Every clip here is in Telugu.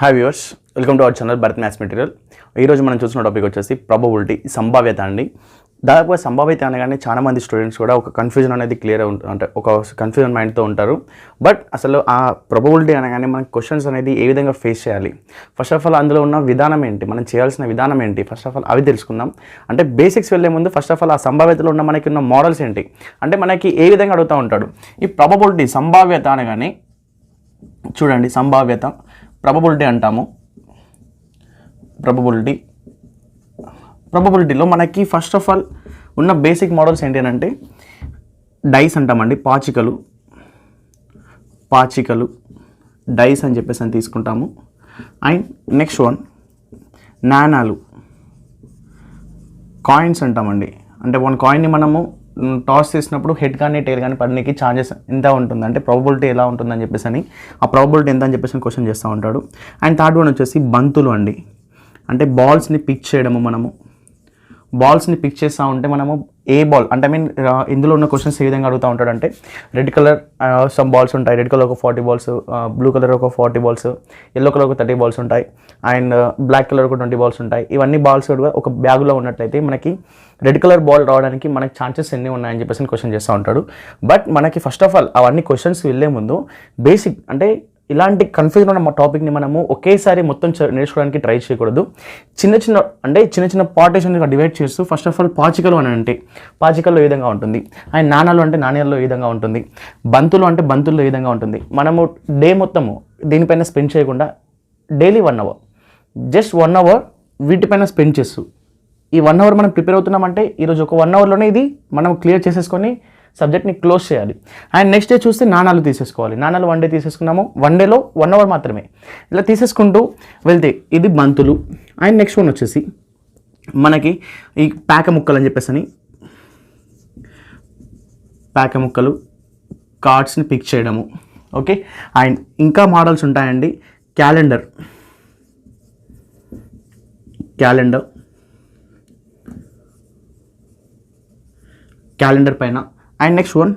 Hi viewers, welcome to our channel Bharat maths material. ఈరోజు మనం చూసిన టాపిక్ వచ్చేసి ప్రాబబిలిటీ, సంభావ్యత అండి. దాదాపుగా సంభావ్యత అనగానే చాలా మంది స్టూడెంట్స్ కూడా ఒక కన్ఫ్యూజన్ అనేది క్లియర్ అంటే ఒక కన్ఫ్యూజన్ మైండ్తో ఉంటారు. బట్ అసలు ఆ ప్రాబబిలిటీ అనగానే మనం క్వశ్చన్స్ అనేది ఏ విధంగా ఫేస్ చేయాలి, ఫస్ట్ ఆఫ్ ఆల్ అందులో ఉన్న విధానం ఏంటి, మనం చేయాల్సిన విధానం ఏంటి, ఫస్ట్ ఆఫ్ ఆల్ అవి తెలుసుకుందాం. అంటే బేసిక్స్ వెళ్ళే ముందు ఫస్ట్ ఆఫ్ ఆల్ ఆ సంభావ్యతలో ఉన్న మనకి ఉన్న మోడల్స్ ఏంటి, అంటే మనకి ఏ విధంగా అడుగుతూ ఉంటాడు. ఈ ప్రాబబిలిటీ, సంభావ్యత అనగానే చూడండి, సంభావ్యత ప్రాబబిలిటీ అంటాము. ప్రాబబిలిటీలో మనకి ఫస్ట్ ఆఫ్ ఆల్ ఉన్న బేసిక్ మోడల్స్ ఏంటి అంటే డైస్ అంటామండి, పాచికలు డైస్ అని చెప్పేసి అని తీసుకుంటాము. అండ్ నెక్స్ట్ వన్ నాణాలు, కాయిన్స్ అంటామండి. అంటే వన్ కాయిన్ని మనము టాస్ చేసినప్పుడు హెడ్ కానీ టైల్ కానీ పడడానికి ఛాన్సెస్ ఎంత ఉంటుంది, అంటే ప్రాబబిలిటీ ఎలా ఉంటుందని చెప్పేసి అని ఆ ప్రాబబిలిటీ ఎంత అని చెప్పేసి క్వశ్చన్ చేస్తూ ఉంటాడు. అండ్ థర్డ్ వన్ వచ్చేసి బంతులు అండి. అంటే బాల్స్ని పిక్ చేయడము, మనము బాల్స్ని పిక్ చేస్తూ ఉంటే మనము ఏ బాల్ అంటే ఇందులో ఉన్న క్వశ్చన్స్ ఏ విధంగా అడుగుతూ ఉంటాడు అంటే రెడ్ కలర్ సమ్ బాల్స్ ఉంటాయి, రెడ్ కలర్ ఒక 40 బాల్స్, బ్లూ కలర్ ఒక 40 బాల్స్, ఎల్లో కలర్ ఒక 30 బాల్స్ ఉంటాయి, అండ్ బ్లాక్ కలర్ ఒక 20 బాల్స్ ఉంటాయి. ఇవన్నీ బాల్స్ కూడా ఒక బ్యాగులో ఉన్నట్లయితే మనకి రెడ్ కలర్ బాల్ రావడానికి మనకి ఛాన్సెస్ ఎన్ని ఉన్నాయని చెప్పేసి క్వశ్చన్ చేస్తూ ఉంటాడు. బట్ మనకి ఫస్ట్ ఆఫ్ ఆల్ అవన్నీ క్వశ్చన్స్ వెళ్ళే ముందు బేసిక్ అంటే ఇలాంటి కన్ఫ్యూజన్ ఉన్న టాపిక్ని మనము ఒకేసారి మొత్తం నేర్చుకోవడానికి ట్రై చేయకూడదు. చిన్న చిన్న పార్టీషన్గా డివైడ్ చేస్తూ ఫస్ట్ ఆఫ్ ఆల్ పాచికలు అని అంటే పాచికల్లో ఏ విధంగా ఉంటుంది, అండ్ నాణాలు అంటే నాణ్యాల్లో ఏ విధంగా ఉంటుంది, బంతులు అంటే బంతుల్లో ఏ విధంగా ఉంటుంది. మనము డే మొత్తము దీనిపైన స్పెండ్ చేయకుండా డైలీ 1 అవర్, జస్ట్ 1 అవర్ వీటిపైన స్పెండ్ చేస్తూ ఈ 1 అవర్ మనం ప్రిపేర్ అవుతున్నామంటే ఈరోజు ఒక 1 అవర్లోనే ఇది మనం క్లియర్ చేసేసుకొని సబ్జెక్ట్ని క్లోజ్ చేయాలి. అండ్ నెక్స్ట్ డే చూస్తే నాణాలు తీసేసుకోవాలి. నాణాలు 1 డే తీసేసుకున్నాము, 1 డేలో 1 అవర్ మాత్రమే ఇలా తీసేసుకుంటూ వెళ్తే ఇది బంతులు. అండ్ నెక్స్ట్ వన్ వచ్చేసి మనకి ఈ పేక ముక్కలు అని చెప్పేసి పేక ముక్కలు, కార్డ్స్ని పిక్ చేయడము. ఓకే, అండ్ ఇంకా మోడల్స్ ఉంటాయండి. క్యాలెండర్ పైన. అండ్ నెక్స్ట్ వన్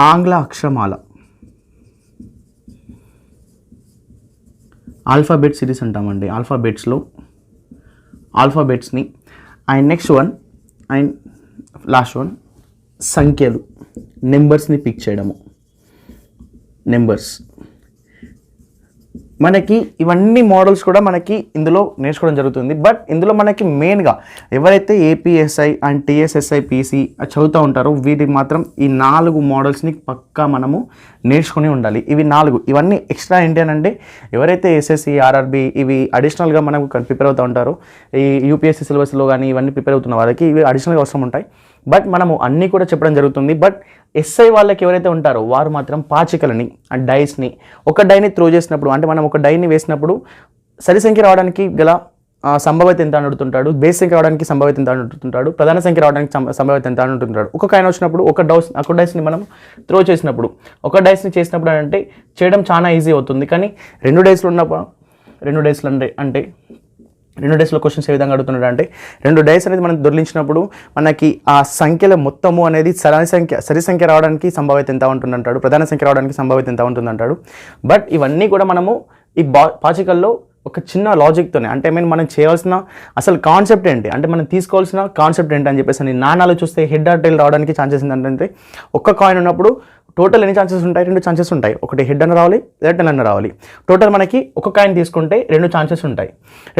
ఆంగ్ల అక్షరమాల, ఆల్ఫాబెట్ సిరీస్ అంటామండి. ఆల్ఫాబెట్స్ని. And next one and last one సంఖ్యలు, నెంబర్స్ని పిక్ చేయడము. మనకి ఇవన్నీ మోడల్స్ కూడా మనకి ఇందులో నేర్చుకోవడం జరుగుతుంది. బట్ ఇందులో మనకి మెయిన్గా ఎవరైతే ఏపీఎస్ఐ అండ్ టీఎస్ఎస్ఐ పీసీ చదువుతూ ఉంటారో వీటికి మాత్రం ఈ 4 మోడల్స్ని పక్కా మనము నేర్చుకుని ఉండాలి. ఇవన్నీ ఎక్స్ట్రా ఏంటి అని అంటే ఎవరైతే ఎస్ఎస్సి, ఆర్ఆర్బి ఇవి అడిషనల్గా మనకు ప్రిపేర్ అవుతూ ఉంటారో, ఈ యూపీఎస్సీ సిలబస్లో కానీ ఇవన్నీ ప్రిపేర్ అవుతున్న వాళ్ళకి ఇవి అడిషనల్గా అవసరం ఉంటాయి. బట్ మనము అన్నీ కూడా చెప్పడం జరుగుతుంది. బట్ ఎస్ఐ వాళ్ళకి ఎవరైతే ఉంటారో వారు మాత్రం పాచికలని అండ్ డైస్ని ఒక డైని త్రో చేసినప్పుడు, అంటే మనం ఒక డైని వేసినప్పుడు సరి సంఖ్య రావడానికి గల సంభావ్యత ఎంత అని అడుగుతుంటాడు, బేస్ సంఖ్య రావడానికి సంభావ్యత ఎంత అని అడుగుతుంటాడు, ప్రధాన సంఖ్య రావడానికి సంభావ్యత ఎంత అని అడుగుతుంటాడు. ఒక కాయిన్ వచ్చినప్పుడు ఒక డైస్ని మనం త్రో చేసినప్పుడు, ఒక డైస్ని చేసినప్పుడు అంటే చేయడం చాలా ఈజీ అవుతుంది. కానీ 2 డేస్లో ఉన్నప్పుడు 2 డేస్లో క్వశ్చన్స్ ఏ విధంగా అడుగుతున్నాడు అంటే 2 డేస్ అనేది మనం దొరికించినప్పుడు మనకి ఆ సంఖ్యల మొత్తము అనేది సరి సంఖ్య రావడానికి సంభావ్యత ఎంత ఉంటుందంటాడు, ప్రధాన సంఖ్య రావడానికి సంభావ్యత ఎంత ఉంటుందంటాడు. బట్ ఇవన్నీ కూడా మనము ఈ పాచికల్లో ఒక చిన్న లాజిక్తోనే, అంటే మనం చేయాల్సిన అసలు కాన్సెప్ట్ ఏంటి, అంటే మనం తీసుకోవాల్సిన కాన్సెప్ట్ ఏంటి అని చెప్పేసి నాణాలు చూస్తే హెడ్ ఆర్ టైల్ రావడానికి ఛాన్సెస్ ఏంటంటే ఒక్క కాయిన్ ఉన్నప్పుడు టోటల్ ఎన్ని ఛాన్సెస్ ఉంటాయి, 2 ఛాన్సెస్ ఉంటాయి. ఒకటి హెడ్ అన్న రావాలి, లేదా టైల్ అన్న రావాలి. టోటల్ మనకి ఒక కాయిన్ తీసుకుంటే 2 ఛాన్సెస్ ఉంటాయి.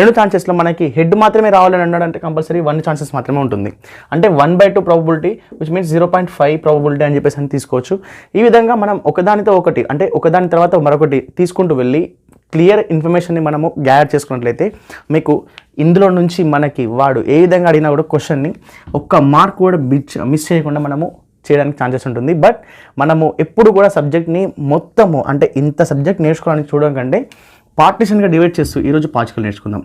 2 ఛాన్సెస్లో మనకి హెడ్ మాత్రమే రావాలని అన్నాడంటే కంపల్సరీ 1 ఛాన్సెస్ మాత్రమే ఉంటుంది. అంటే 1/2 ప్రాబబిలిటీ, విచ్ మీన్స్ 0.5 ప్రాబబిలిటీ అని చెప్పేసి అని తీసుకోవచ్చు. ఈ విధంగా మనం ఒకదానితో ఒకటి, అంటే ఒకదాని తర్వాత మరొకటి తీసుకుంటూ వెళ్ళి క్లియర్ ఇన్ఫర్మేషన్ని మనము గ్యాదర్ చేసుకున్నట్లయితే మీకు ఇందులో నుంచి మనకి వాడు ఏ విధంగా అడిగినా కూడా క్వశ్చన్ని ఒక్క మార్క్ కూడా మిస్ చేయకుండా మనము చేయడానికి ఛాన్సెస్ ఉంటుంది. బట్ మనము ఎప్పుడు కూడా సబ్జెక్ట్ని మొత్తము, అంటే ఇంత సబ్జెక్ట్ నేర్చుకోవడానికి చూడడం కంటే పార్టిషన్గా డివైడ్ చేస్తూ ఈరోజు పాచికలు నేర్చుకుందాం,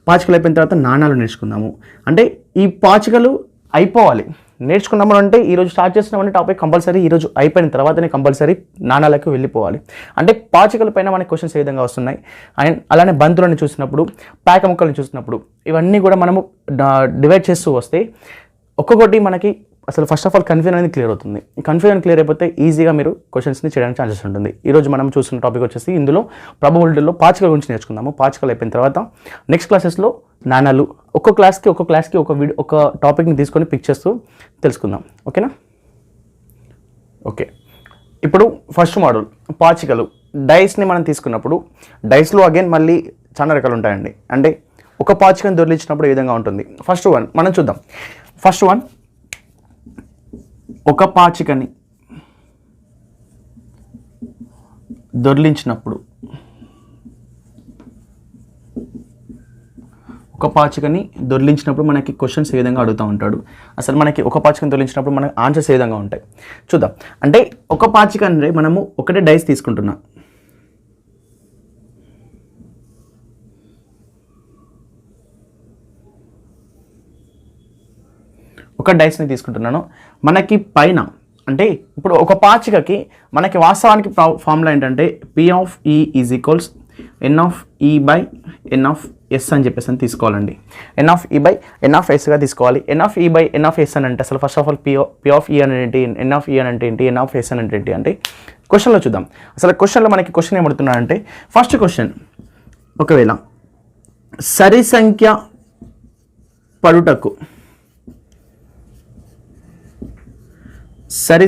పాచికలు అయిపోయిన తర్వాత నాణాలు నేర్చుకుందాము. అంటే ఈ పాచికలు అయిపోవాలి నేర్చుకున్నాము అంటే ఈరోజు స్టార్ట్ చేస్తున్నామంటే టాపిక్ కంపల్సరీ ఈరోజు అయిపోయిన తర్వాతనే కంపల్సరీ నాణాలకు వెళ్ళిపోవాలి. అంటే పాచికల పైన మనకి క్వశ్చన్స్ ఏ విధంగా వస్తున్నాయి, అండ్ అలానే బంతులను చూసినప్పుడు, పేక ముక్కలను చూసినప్పుడు ఇవన్నీ కూడా మనము డివైడ్ చేస్తూ వస్తే ఒక్కొక్కటి మనకి అసలు ఫస్ట్ ఆఫ్ ఆల్ కన్ఫ్యూజన్ అనేది క్లియర్ అవుతుంది. ఈ కన్ఫ్యూజన్ క్లియర్ అయిపోతే ఈజీగా మీరు క్వశ్చన్స్ని చేయడానికి ఛాన్సెస్ ఉంటుంది. ఈరోజు మనం చూస్తున్న టాపిక్ వచ్చేసి ఇందులో ప్రాబబిలిటీలో పాచికల గురించి నేర్చుకుందాము. పాచికలు అయిపోయిన తర్వాత నెక్స్ట్ క్లాసెస్లో నాణాలు, ఒక్కో క్లాస్కి ఒక టాపిక్ని తీసుకొని పిక్ చేస్తూ తెలుసుకుందాం. ఓకేనా? ఓకే, ఇప్పుడు ఫస్ట్ మోడల్ పాచికలు. డైస్ని మనం తీసుకున్నప్పుడు డైస్లో అగైన్ మళ్ళీ చాలా రకాలు ఉంటాయండి. అంటే ఒక పాచికని దొరికించినప్పుడు ఏ విధంగా ఉంటుంది. ఫస్ట్ వన్ మనం చూద్దాం. ఫస్ట్ వన్, ఒక పాచికని దొర్లించినప్పుడు మనకి క్వశ్చన్స్ ఏ విధంగా అడుగుతూ ఉంటాడు. అసలు మనకి ఒక పాచికని దొర్లించినప్పుడు మనకి ఆన్సర్స్ ఏ విధంగా ఉంటాయి చూద్దాం. అంటే ఒక పాచిక అంటే మనము ఒకటే డైస్ తీసుకుంటున్నాం. ఒక డైస్ని తీసుకుంటున్నాను. మనకి పైన అంటే ఇప్పుడు ఒక పాచికకి మనకి వాస్తవానికి ఫార్ములా ఏంటంటే P(E) = N(E)/N(S) అని చెప్పేసి అని తీసుకోవాలండి. N(E)/N(S)గా తీసుకోవాలి. N(E)/N(S) అని అంటే అసలు ఫస్ట్ ఆఫ్ ఆల్ P(E) అని ఏంటి, N(E) అని అంటే ఏంటి, N(S) అని అంటే ఏంటి అంటే క్వశ్చన్లో చూద్దాం. అసలు క్వశ్చన్లో మనకి క్వశ్చన్ ఏమడుతున్నాడంటే ఫస్ట్ క్వశ్చన్, ఒకవేళ సరి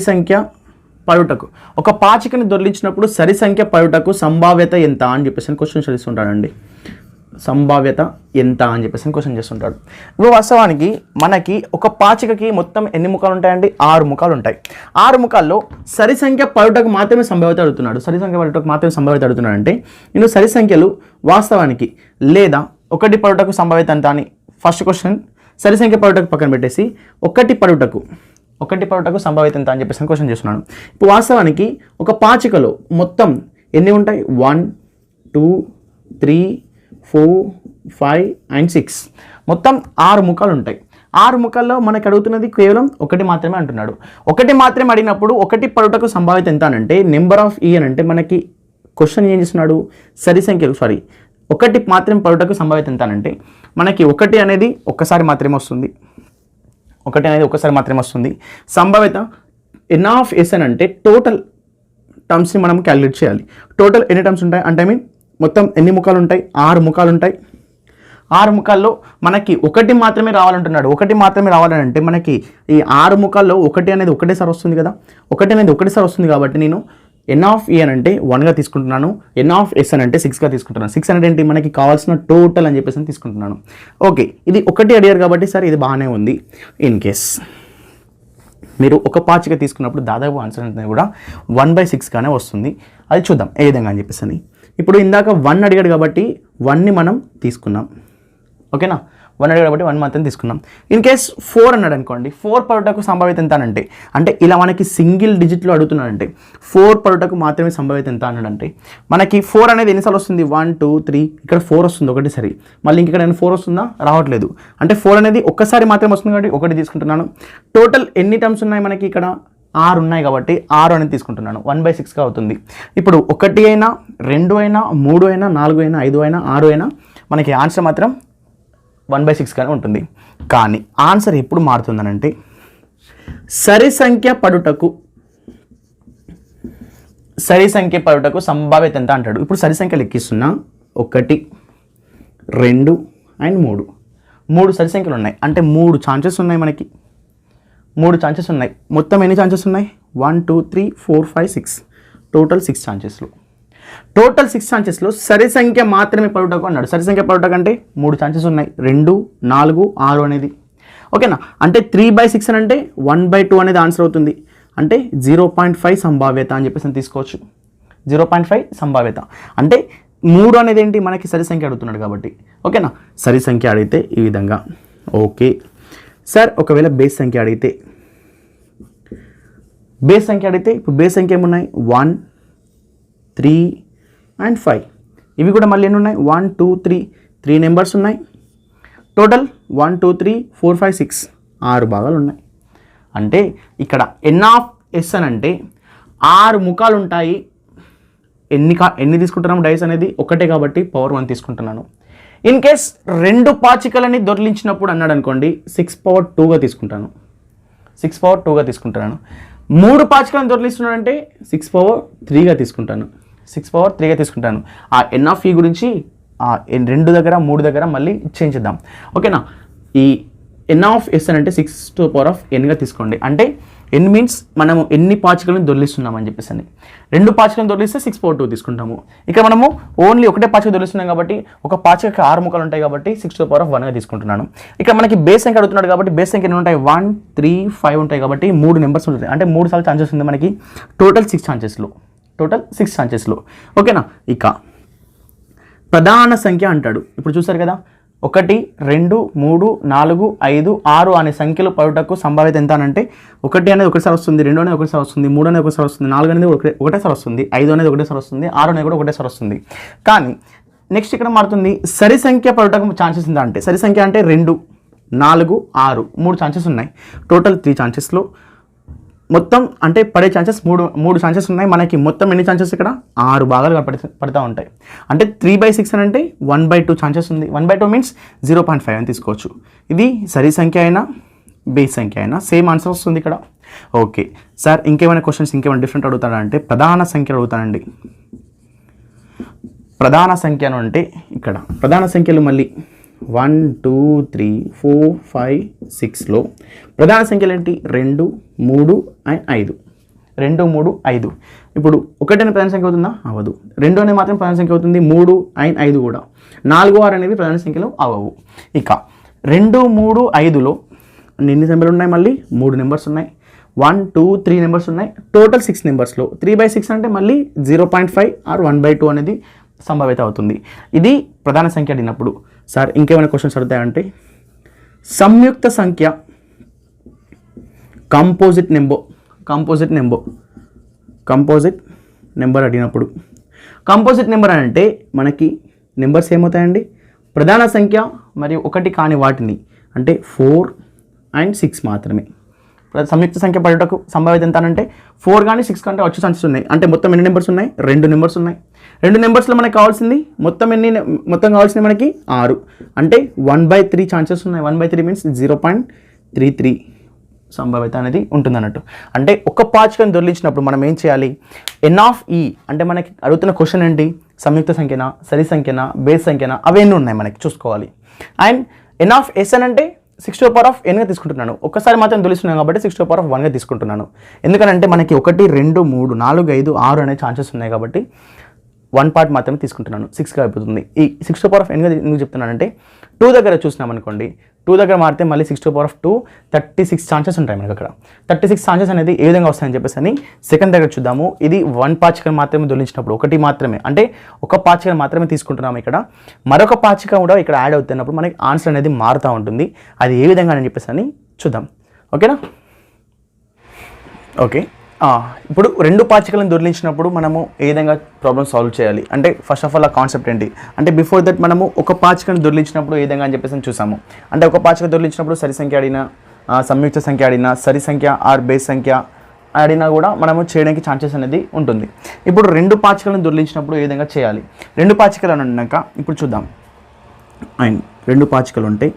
సంఖ్య పడుటకు ఒక పాచికని దొర్లించినప్పుడు సరి సంఖ్య పడుటకు సంభావ్యత ఎంత అని చెప్పేసి క్వశ్చన్ చేస్తుంటాడండి. సంభావ్యత ఎంత అని చెప్పేసి క్వశ్చన్ చేస్తుంటాడు. ఇప్పుడు వాస్తవానికి మనకి ఒక పాచికకి మొత్తం ఎన్ని ముఖాలు ఉంటాయండి? 6 ముఖాలు ఉంటాయి. 6 ముఖాల్లో సరి సంఖ్య పడుటకు మాత్రమే సంభావ్యత అడుగుతున్నాడు. సరి సంఖ్య పడుటకు మాత్రమే సంభావ్యత అడుగుతున్నాడు అంటే నేను సరి సంఖ్యలు వాస్తవానికి లేదా ఒకటి పడుటకు సంభావ్యత ఎంత అని ఫస్ట్ క్వశ్చన్ సరి సంఖ్య పడుటకు పక్కన పెట్టేసి ఒకటి పడుటకు సంభావ్యత ఎంత అని చెప్పేసి క్వశ్చన్ చేస్తున్నాను. ఇప్పుడు వాస్తవానికి ఒక పాచికలో మొత్తం ఎన్ని ఉంటాయి? 1 2 3 4 5 and 6 మొత్తం 6 ముఖాలు ఉంటాయి. 6 ముఖాల్లో మనకు అడుగుతున్నది కేవలం ఒకటి మాత్రమే అంటున్నాడు. ఒకటి మాత్రమే అడిగినప్పుడు ఒకటి పడుటకు సంభావ్యత ఎంత అంటే నెంబర్ ఆఫ్ E అని అంటే మనకి క్వశ్చన్ ఏం చేస్తున్నాడు? సరి సంఖ్యలు ఒకటి మాత్రమే పడుటకు సంభావ్యత ఎంత అంటే మనకి ఒకటి అనేది ఒక్కసారి మాత్రమే వస్తుంది. సంభావ్యత N(S) అని అంటే టోటల్ టర్మ్స్ని మనం క్యాలిక్యులేట్ చేయాలి. టోటల్ ఎన్ని టర్మ్స్ ఉంటాయి అంటే మొత్తం ఎన్ని ముఖాలు ఉంటాయి? 6 ముఖాలు ఉంటాయి. 6 ముఖాల్లో మనకి ఒకటి మాత్రమే రావాలంటున్నాడు. ఒకటి మాత్రమే రావాలంటే మనకి ఈ 6 ముఖాల్లో ఒకటి అనేది ఒకటేసారి వస్తుంది కదా. ఒకటి అనేది ఒకటేసారి వస్తుంది కాబట్టి నేను N(E) అని అంటే 1గా తీసుకుంటున్నాను. N(S) అని అంటే 6గా తీసుకుంటున్నాను. 6 అనేది ఏంటి? మనకి కావాల్సిన టోటల్ అని చెప్పేసి తీసుకుంటున్నాను. ఓకే, ఇది ఒకటి అడిగారు కాబట్టి సరే ఇది బాగానే ఉంది. ఇన్ కేస్ మీరు ఒక పాచిక తీసుకున్నప్పుడు దాదాపు ఆన్సర్ అనేది కూడా 1/6గానే వస్తుంది. అది చూద్దాం ఏ విధంగా అని చెప్పేసి. ఇప్పుడు ఇందాక 1 అడిగాడు కాబట్టి 1ని మనం తీసుకున్నాం. ఓకేనా? 1 అడిగాడు కాబట్టి 1 మాత్రం తీసుకున్నాం. ఇన్ కేస్ 4 అన్నాడు అనుకోండి, 4 పడుటకు సంభావ్యత ఎంత అంటే ఇలా మనకి సింగిల్ డిజిట్లో అడుగుతున్నాడంటే 4 పడుటకు మాత్రమే సంభావ్యత ఎంత అన్నాడంటే మనకి 4 అనేది ఎన్నిసార్లు వస్తుంది? 1 2 3 ఇక్కడ 4 వస్తుంది ఒకటిసారి. మళ్ళీ ఇక్కడ 4 వస్తుందా? రావట్లేదు. అంటే 4 అనేది ఒక్కసారి మాత్రమే వస్తుంది కాబట్టి 1 తీసుకుంటున్నాను. టోటల్ ఎన్ని టర్మ్స్ ఉన్నాయి మనకి? ఇక్కడ 6 ఉన్నాయి కాబట్టి 6 అనేది తీసుకుంటున్నాను. 1/6గా అవుతుంది. ఇప్పుడు 1 అయినా 2 అయినా 3 అయినా 4 అయినా 5 అయినా 6 అయినా మనకి ఆన్సర్ మాత్రం 1/6గానే ఉంటుంది. కానీ ఆన్సర్ ఎప్పుడు మారుతుందనంటే సరి సంఖ్య పడుటకు సంభావ్యత ఎంత అంటాడు. ఇప్పుడు సరి సంఖ్య లెక్కిస్తున్నా. 1 2 and 3 3 సరి సంఖ్యలు ఉన్నాయి. అంటే 3 ఛాన్సెస్ ఉన్నాయి మనకి. 3 ఛాన్సెస్ ఉన్నాయి. మొత్తం ఎన్ని ఛాన్సెస్ ఉన్నాయి? 1 2 3 4 5 6 టోటల్ 6 ఛాన్సెస్లో సరి సంఖ్య మాత్రమే పడుటకు అన్నాడు. సరి సంఖ్య పడుటకు అంటే 3 ఛాన్సెస్ ఉన్నాయి. 2 4 6 అనేది. ఓకేనా? అంటే 3/6 అని అంటే 1/2 అనేది ఆన్సర్ అవుతుంది. అంటే 0.5 సంభావ్యత అని చెప్పేసి తీసుకోవచ్చు. 0.5 సంభావ్యత అంటే 3 అనేది ఏంటి? మనకి సరి సంఖ్య అడుగుతున్నాడు కాబట్టి. ఓకేనా? సరి సంఖ్య అడిగితే ఈ విధంగా. ఓకే సార్, ఒకవేళ బేస్ సంఖ్య అడిగితే ఇప్పుడు బేస్ సంఖ్య ఏమున్నాయి? 1 3 and 5 ఇవి కూడా మళ్ళీ ఎన్ని ఉన్నాయి? 1 2 3 నెంబర్స్ ఉన్నాయి. టోటల్ 1 2 3 4 5 6 6 భాగాలు ఉన్నాయి. అంటే ఇక్కడ N(S) అని అంటే 6 ముఖాలు ఉంటాయి. ఎన్ని తీసుకుంటున్నాము? డైస్ అనేది ఒకటే కాబట్టి పవర్ 1 తీసుకుంటున్నాను. ఇన్ కేస్ 2 పాచికలని దొర్లించినప్పుడు అన్నాడు అనుకోండి 6 power 2గా తీసుకుంటాను. 6/2గా తీసుకుంటున్నాను. 3 పాచికలను దొరికిస్తున్నానంటే 6/3గా తీసుకుంటాను. 6/3గా తీసుకుంటాను. ఆ n(e) గురించి 2 దగ్గర 3 దగ్గర మళ్ళీ చేంజ్ చేద్దాం. ఓకేనా. ఈ n(s) అంటే 6n గా తీసుకోండి. అంటే n మీన్స్ మనము ఎన్ని పాచికలను దొరికిస్తున్నాం అని చెప్పేసి అని. 2 పాచికలను దొరికిస్తే 6/2 తీసుకుంటాము. ఇక్కడ మనము ఓన్లీ ఒకటే పాచిక దొరికిస్తున్నాం కాబట్టి ఒక పాచికకి 6 ముక్కలు ఉంటాయి కాబట్టి 6/1గా తీసుకుంటున్నాను. ఇక్కడ మనకి బేస్ సంఖ్య అడుగుతున్నాడు కాబట్టి బేస్ సంఖ్య ఎన్ని ఉంటాయి, 1, 3, 5 ఉంటాయి కాబట్టి 3 నెంబర్స్ ఉంటాయి. అంటే 3 సార్లు ఛాన్సెస్ ఉంది మనకి. టోటల్ 6 ఛాన్సెస్లో. ఓకేనా. ఇక ప్రధాన సంఖ్య అంటాడు. ఇప్పుడు చూసారు కదా, 1, 2, 3, 4, 5, 6 అనే సంఖ్యలు పడుటకు సంభావ్యత ఎంత అంటే 1 అనేది ఒకసారి వస్తుంది, 2 అనేది ఒకసారి వస్తుంది, 3 అనేది ఒకసారి వస్తుంది, 4 అనేది ఒకటేసారి వస్తుంది, 5 అనేది ఒకటేసారి వస్తుంది, 6 అనేది కూడా ఒకటేసారి వస్తుంది. కానీ నెక్స్ట్ ఇక్కడ మారుతుంది, సరి సంఖ్య పడుటకు ఛాన్సెస్ ఉందా అంటే సరి సంఖ్య అంటే 2, 4, 6 3 ఛాన్సెస్ ఉన్నాయి. టోటల్ 3 ఛాన్సెస్లో మొత్తం అంటే పడే ఛాన్సెస్ మూడు ఛాన్సెస్ ఉన్నాయి. మనకి మొత్తం ఎన్ని ఛాన్సెస్ ఇక్కడ 6 భాగాలుగా పడుతూ ఉంటాయి. అంటే 3/6 అని అంటే 1/2 ఛాన్సెస్ ఉంది. 1/2 మీన్స్ 0.5 అని తీసుకోవచ్చు. ఇది సరి సంఖ్య అయినా బేస్ సంఖ్య అయినా సేమ్ ఆన్సర్ వస్తుంది ఇక్కడ. ఓకే సార్, ఇంకేమైనా క్వశ్చన్స్ ఇంకేమైనా డిఫరెంట్ అడుగుతాడంటే ప్రధాన సంఖ్యలు అడుగుతానండి. ప్రధాన సంఖ్యను అంటే ఇక్కడ ప్రధాన సంఖ్యలు మళ్ళీ 1, 2, 3, 4, 5, 6లో ప్రధాన సంఖ్యలు ఏంటి, 2, 3 and 5. 2, 3, 5. ఇప్పుడు 1 అనే ప్రధాన సంఖ్య అవుతుందా, అవ్వదు. 2 అనే మాత్రం ప్రధాన సంఖ్య అవుతుంది. 3 and 5 కూడా. 4, 6 అనేవి ప్రధాన సంఖ్యలు అవ్వవు. ఇక 2, 3, 5లో ఎన్ని నెంబర్లు ఉన్నాయి, మళ్ళీ 3 నెంబర్స్ ఉన్నాయి. 1, 2, 3 నెంబర్స్ ఉన్నాయి. టోటల్ 6 నెంబర్స్లో 3/6 అంటే మళ్ళీ 0.5 or 1/2 అనేది సంభావ్యత అవుతుంది. ఇది ప్రధాన సంఖ్య అడిగినప్పుడు. సార్ ఇంకేమైనా క్వశ్చన్స్ అడుగుతాయంటే సంయుక్త సంఖ్య కంపోజిట్ నెంబర్ అడిగినప్పుడు కంపోజిట్ నెంబర్ అంటే మనకి నెంబర్స్ ఏమవుతాయండి, ప్రధాన సంఖ్య మరియు 1 కాని వాటిని అంటే 4 and 6 మాత్రమే. సంయుక్త సంఖ్య పడుటకు సంభావ్యత ఎంత అంటే 4 కానీ 6 కంటే వచ్చే ఛాన్సెస్ ఉన్నాయి. అంటే మొత్తం ఎన్ని నెంబర్స్ ఉన్నాయి, 2 నెంబర్స్ ఉన్నాయి. 2 నెంబర్స్లో మనకి కావాల్సింది మొత్తం కావాల్సింది మనకి 6. అంటే 1/3 ఛాన్సెస్ ఉన్నాయి. 1/3 మీన్స్ 0.33 సంభావ్యత అనేది ఉంటుంది అన్నట్టు. అంటే ఒక పాచికను దొరికించినప్పుడు మనం ఏం చేయాలి, n(e) అంటే మనకి అడుగుతున్న క్వశ్చన్ ఏంటి, సంయుక్త సంఖ్యనా, సరి సంఖ్యనా, బేస్ సంఖ్యనా, అవన్నీ ఉన్నాయి మనకి చూసుకోవాలి. అండ్ n(s) అని అంటే 6/n గా తీసుకుంటున్నాను. ఒక్కసారి మాత్రం దొరికిస్తున్నాను కాబట్టి 6/1గా తీసుకుంటున్నాను. ఎందుకంటే మనకి 1, 2, 3, 4, 5, 6 అనే ఛాన్సెస్ ఉన్నాయి కాబట్టి 1 పార్ట్ మాత్రమే తీసుకుంటున్నాను. 6గా అయిపోతుంది. ఈ 6/n ఎందుకు చెప్తున్నానంటే 2 దగ్గర చూసినాం అనుకోండి, 2 దగ్గర మారితే మళ్ళీ 6/2 36 ఛాన్సెస్ ఉంటాయి మనకి అక్కడ. 36 ఛాన్సెస్ అనేది ఏ విధంగా వస్తాయని చెప్పేసి అని సెకండ్ దగ్గర చూద్దాము. ఇది 1 పాచికను మాత్రమే దొరికించినప్పుడు 1 మాత్రమే, అంటే ఒక పాచికను మాత్రమే తీసుకుంటున్నాము. ఇక్కడ మరొక పాచిక కూడా ఇక్కడ యాడ్ అవుతున్నప్పుడు మనకి ఆన్సర్ అనేది మారుతూ ఉంటుంది. అది ఏ విధంగా అని చెప్పేసి అని చూద్దాం. ఓకేనా. ఓకే, ఇప్పుడు 2 పాచికలను దొరికించినప్పుడు మనము ఏ విధంగా ప్రాబ్లమ్ సాల్వ్ చేయాలి అంటే ఫస్ట్ ఆఫ్ ఆల్ ఆ కాన్సెప్ట్ ఏంటి అంటే బిఫోర్ దట్ మనము ఒక పాచికను దొరికించినప్పుడు ఏ విధంగా అని చెప్పేసి చూసాము. అంటే ఒక పాచిక దొరికించినప్పుడు సరి సంఖ్య అడిగినా, సంయుక్త సంఖ్య అడిగినా, సరి సంఖ్య ఆర్ బేస్ సంఖ్య అడిగినా కూడా మనము చేయడానికి ఛాన్సెస్ అనేది ఉంటుంది. ఇప్పుడు 2 పాచికలను దొరికించినప్పుడు ఏ విధంగా చేయాలి. 2 పాచికలు అని అన్నాక ఇప్పుడు చూద్దాం. అండ్ 2 పాచికలు ఉంటాయి.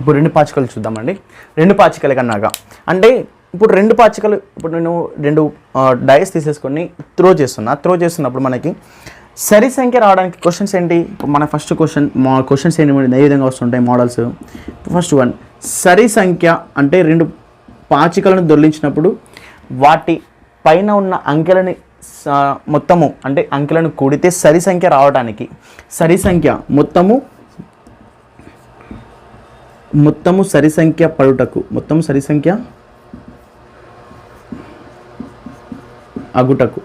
ఇప్పుడు 2 పాచికలు చూద్దామండి. 2 పాచికలు కన్నాక అంటే ఇప్పుడు 2 పాచికలు, ఇప్పుడు నేను 2 డైస్ తీసేసుకొని త్రో చేస్తున్నప్పుడు మనకి సరి సంఖ్య రావడానికి క్వశ్చన్స్ ఏంటి, మన ఫస్ట్ క్వశ్చన్స్ ఏంటి, ఏ విధంగా వస్తుంటాయి మోడల్స్. ఫస్ట్ వన్, సరి సంఖ్య అంటే 2 పాచికలను దొర్లించినప్పుడు వాటి పైన ఉన్న అంకెలని మొత్తము అంటే అంకెలను కూడితే సరి సంఖ్య రావడానికి సరి సంఖ్య మొత్తము సరి సంఖ్య పడుటకు సరి సంఖ్య అగుటకు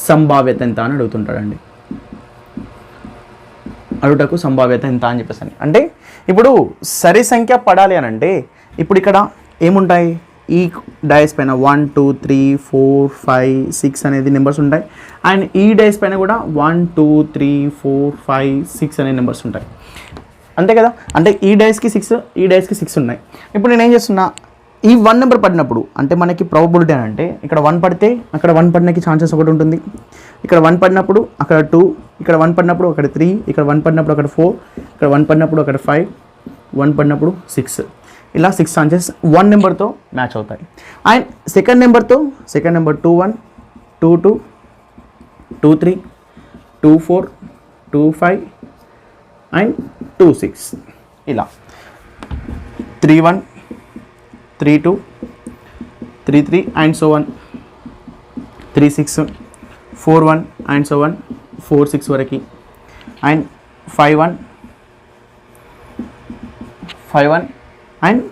సంభావ్యత ఎంత అని అడుగుతుంటాడండి. అడుగుటకు సంభావ్యత ఎంత అని చెప్పేసి అంటే ఇప్పుడు సరి సంఖ్య పడాలి అని అంటే ఇప్పుడు ఇక్కడ ఏముంటాయి, ఈ డైస్ పైన 1 2 3 4 5 6 అనేది నెంబర్స్ ఉంటాయి. అండ్ ఈ డైస్ పైన కూడా 1 2 3 4 5 6 అనే నెంబర్స్ ఉంటాయి. అంతే కదా, అంటే ఈ డైస్కి 6 ఈ డైస్కి 6 ఉన్నాయి. ఇప్పుడు నేను ఏం చేస్తున్నా, ఈ 1 నెంబర్ పడినప్పుడు అంటే మనకి ప్రాబబిలిటీ అని అంటే ఇక్కడ 1 పడితే అక్కడ 1 పడినకి ఛాన్సెస్ ఒకటి ఉంటుంది, ఇక్కడ 1 పడినప్పుడు అక్కడ 2, ఇక్కడ 1 పడినప్పుడు అక్కడ 3, ఇక్కడ 1 పడినప్పుడు అక్కడ 4, ఇక్కడ 1 పడినప్పుడు అక్కడ 5, 1 పడినప్పుడు 6. ఇలా 6 ఛాన్సెస్ 1 నెంబర్తో మ్యాచ్ అవుతాయి. అండ్ సెకండ్ నెంబర్ 2 1 2 2 2 3 2 4 2 5 అండ్ 2 6 ఇలా 3 1 3 2 3 3 అండ్ సో 1 3 6 4 1 అండ్ సో 1 4 6 వరకు అండ్ 5 1 అండ్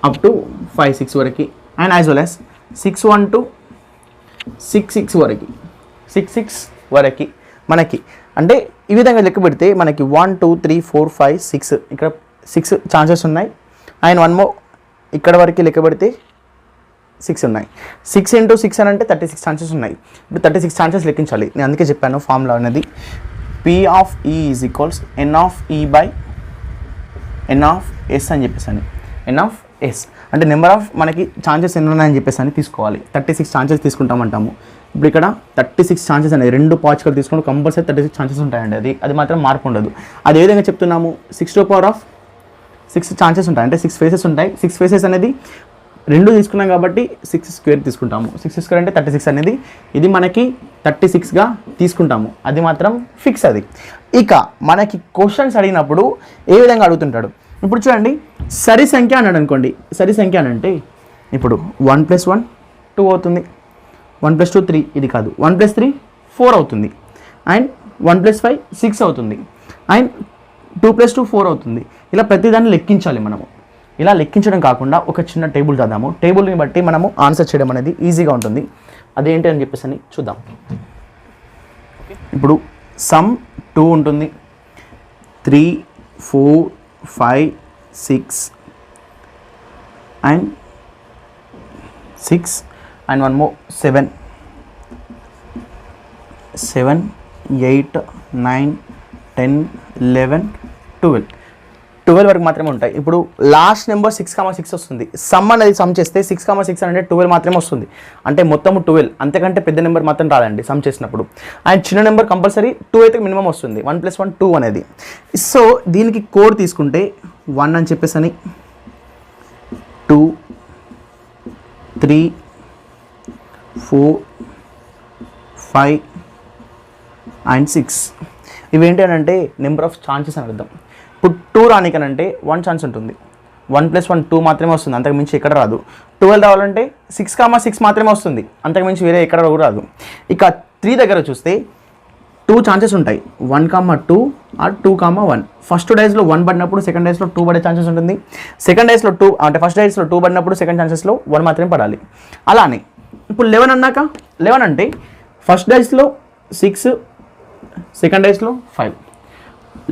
అప్ టు 5 6 వరకు and as well as 6 1 to 6 6 వరకు 6 6 వరకు మనకి అంటే ఈ విధంగా లెక్క పెడితే మనకి 1 2 3 4 5 6 ఇక్కడ 6 ఛాన్సెస్ ఉన్నాయి. అండ్ 1 more ఇక్కడ వరకు లెక్క పెడితే 6 ఉన్నాయి. 6 into 6 అని అంటే 36 ఛాన్సెస్ ఉన్నాయి. ఇప్పుడు 36 ఛాన్సెస్ లెక్కించాలి. నేను అందుకే చెప్పాను ఫార్ములా అనేది P of E is equals N of E by N of S అని చెప్పేసి N of S అంటే నెంబర్ ఆఫ్ మనకి ఛాన్సెస్ ఎన్ని ఉన్నాయని చెప్పేసి అని తీసుకోవాలి. 36 ఛాన్సెస్ తీసుకుంటామంటాము. ఇప్పుడు ఇక్కడ 36 ఛాన్సెస్ అనేది 2 పాచికలు తీసుకుంటే కంపల్సరీ 36 ఛాన్సెస్ ఉంటాయండి. అది మాత్రం మార్పు ఉండదు. అదే విధంగా చెప్తున్నాము 6 to the power of 6 chances ఉంటాయి, అంటే 6 ఫేసెస్ ఉంటాయి. 6 ఫేసెస్ అనేది 2 తీసుకున్నాం కాబట్టి 6 స్క్వేర్ తీసుకుంటాము. 6 స్క్వేర్ అంటే 36 అనేది ఇది మనకి 36గా తీసుకుంటాము. అది మాత్రం ఫిక్స్ అది. ఇక మనకి క్వశ్చన్స్ అడిగినప్పుడు ఏ విధంగా అడుగుతుంటాడు. ఇప్పుడు చూడండి, సరి సంఖ్య అన్నాడు అనుకోండి. సరి సంఖ్య అని అంటే ఇప్పుడు 1 + 1 2 అవుతుంది, 1 + 2 3, ఇది కాదు 1 + 3 4 అవుతుంది, అండ్ 1 + 5 6 అవుతుంది, అండ్ 2 + 2 4 అవుతుంది. ఇలా ప్రతిదాన్ని లెక్కించాలి మనము. ఇలా లెక్కించడం కాకుండా ఒక చిన్న టేబుల్ చదాము. టేబుల్ని బట్టి మనము ఆన్సర్ చేయడం అనేది ఈజీగా ఉంటుంది. అదేంటి అని చెప్పేసి అని చూద్దాం. ఇప్పుడు సమ్ 2 ఉంటుంది, 3 4 5 6 అండ్ 6 అండ్ 1 more 7 8 9 10 11 12 వరకు మాత్రమే ఉంటాయి. ఇప్పుడు లాస్ట్ నెంబర్ 6,6 వస్తుంది. సమ్ అనేది సమ్ చేస్తే 6,6 అంటే 12 మాత్రమే వస్తుంది. అంటే మొత్తం 12, అంతకంటే పెద్ద నెంబర్ మాత్రం రాదండి సమ్ చేసినప్పుడు. అండ్ చిన్న నెంబర్ కంపల్సరీ 2 అయితే మినిమం వస్తుంది. 1 + 1 2 అనేది. సో దీనికి కోడ్ తీసుకుంటే 1 అని చెప్పేసి అని 2 3 4 5 అండ్ 6 ఇవేంటి అని అంటే నెంబర్ ఆఫ్ ఛాన్సెస్ అని అర్థం. ఇప్పుడు 2 రానికనంటే 1 ఛాన్స్ ఉంటుంది. 1 + 1 2 మాత్రమే వస్తుంది, అంతకు మించి ఎక్కడ రాదు. 12 రావాలంటే 6,6 మాత్రమే వస్తుంది, అంతకు మించి వేరే ఎక్కడ రాదు. ఇక 3 దగ్గర చూస్తే 2 ఛాన్సెస్ ఉంటాయి, 1,2 ఆర్ 2,1. ఫస్ట్ డైస్లో 1 పడినప్పుడు సెకండ్ డైస్లో 2 పడే ఛాన్సెస్ ఉంటుంది. సెకండ్ డైస్లో 2 అంటే ఫస్ట్ డైస్లో 2 పడినప్పుడు సెకండ్ ఛాన్సెస్లో 1 మాత్రమే పడాలి. అలానే ఇప్పుడు 11 అన్నాక 11 అంటే ఫస్ట్ డైస్లో 6 సెకండ్ డైస్లో 5,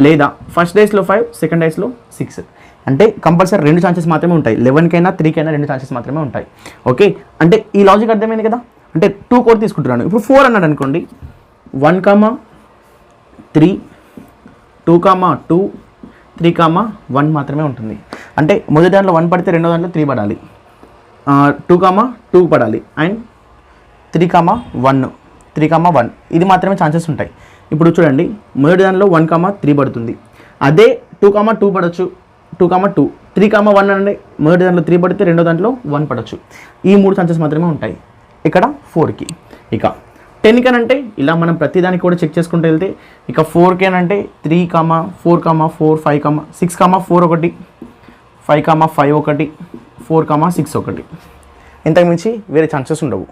లేదా ఫస్ట్ డేస్లో 5 సెకండ్ డేస్లో 6. అంటే కంపల్సరీ 2 ఛాన్సెస్ మాత్రమే ఉంటాయి. 11కైనా 3కైనా 2 ఛాన్సెస్ మాత్రమే ఉంటాయి. ఓకే, అంటే ఈ లాజిక్ అర్థమైంది కదా. అంటే 2 కోడ్ తీసుకుంటున్నాను. ఇప్పుడు 4 అన్నాడు అనుకోండి, 1,3 2,2 3,1 మాత్రమే ఉంటుంది. అంటే మొదటి దాంట్లో 1 పడితే రెండో దాంట్లో 3 పడాలి, 2,2 పడాలి, అండ్ 3,1 3,1 ఇది మాత్రమే ఛాన్సెస్ ఉంటాయి. ఇప్పుడు చూడండి, మొదటి దానిలో 1,3 పడుతుంది. అదే 2,2 పడవచ్చు, 2,2 3,1 అంటే మొదటి దాంట్లో 3 పడితే రెండో దాంట్లో 1 పడవచ్చు. ఈ 3 ఛాన్సెస్ మాత్రమే ఉంటాయి ఇక్కడ 4కి. ఇక 10కి అంటే ఇలా మనం ప్రతిదానికి కూడా చెక్ చేసుకుంటూ వెళ్తే ఇక 4కి అంటే 3, 4, 4 5, 6,4 ఒకటి, 5,5 ఒకటి, 4,6 ఒకటి. ఇంతకుమించి వేరే ఛాన్సెస్ ఉండవు.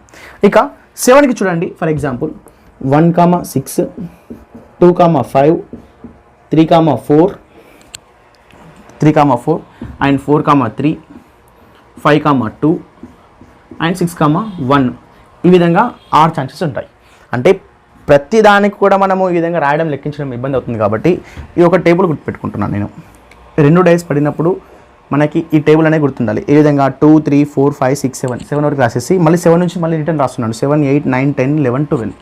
ఇక 7కి చూడండి, ఫర్ ఎగ్జాంపుల్ 1,6 2,5 3,4 అండ్ 4,3 5,2 అండ్ 6,1 ఈ విధంగా 6 ఛాన్సెస్ ఉంటాయి. అంటే ప్రతి దానికి కూడా మనము ఈ విధంగా రాయడం లెక్కించడం ఇబ్బంది అవుతుంది కాబట్టి ఈ ఒక టేబుల్ గుర్తుపెట్టుకుంటున్నాను నేను. 2 డేస్ పడినప్పుడు మనకి ఈ టేబుల్ అనేది గుర్తుండాలి. ఏ విధంగా 2 3 4 5 6 7 వరకు రాసేసి మళ్ళీ 7 నుంచి మళ్ళీ రిటర్న్ రాస్తున్నాను. 7 8 9 10 11 12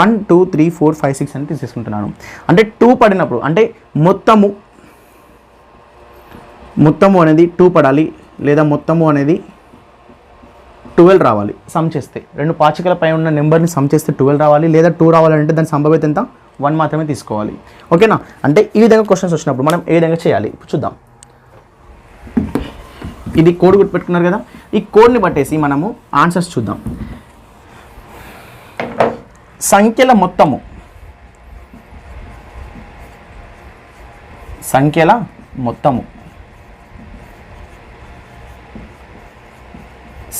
1 2 3 4 5 6 అని తీసేసుకుంటున్నాను. అంటే 2 పడినప్పుడు అంటే మొత్తము అనేది 2 పడాలి, లేదా మొత్తము అనేది 12 రావాలి. సమ్ చేస్తే రెండు పాచికలపై ఉన్న నెంబర్ని సమ్ చేస్తే 12 రావాలి, లేదా 2 రావాలంటే దాని సంభావ్యత ఎంత 1 మాత్రమే తీసుకోవాలి. ఓకేనా? అంటే ఈ విధంగా క్వశ్చన్స్ వచ్చినప్పుడు మనం ఏ విధంగా చేయాలి ఇప్పుడు చూద్దాం. ఇది కోడ్ గుర్తుపెట్టుకున్నారు కదా, ఈ కోడ్ని బట్టేసి మనము ఆన్సర్స్ చూద్దాం. సంఖ్యల మొత్తము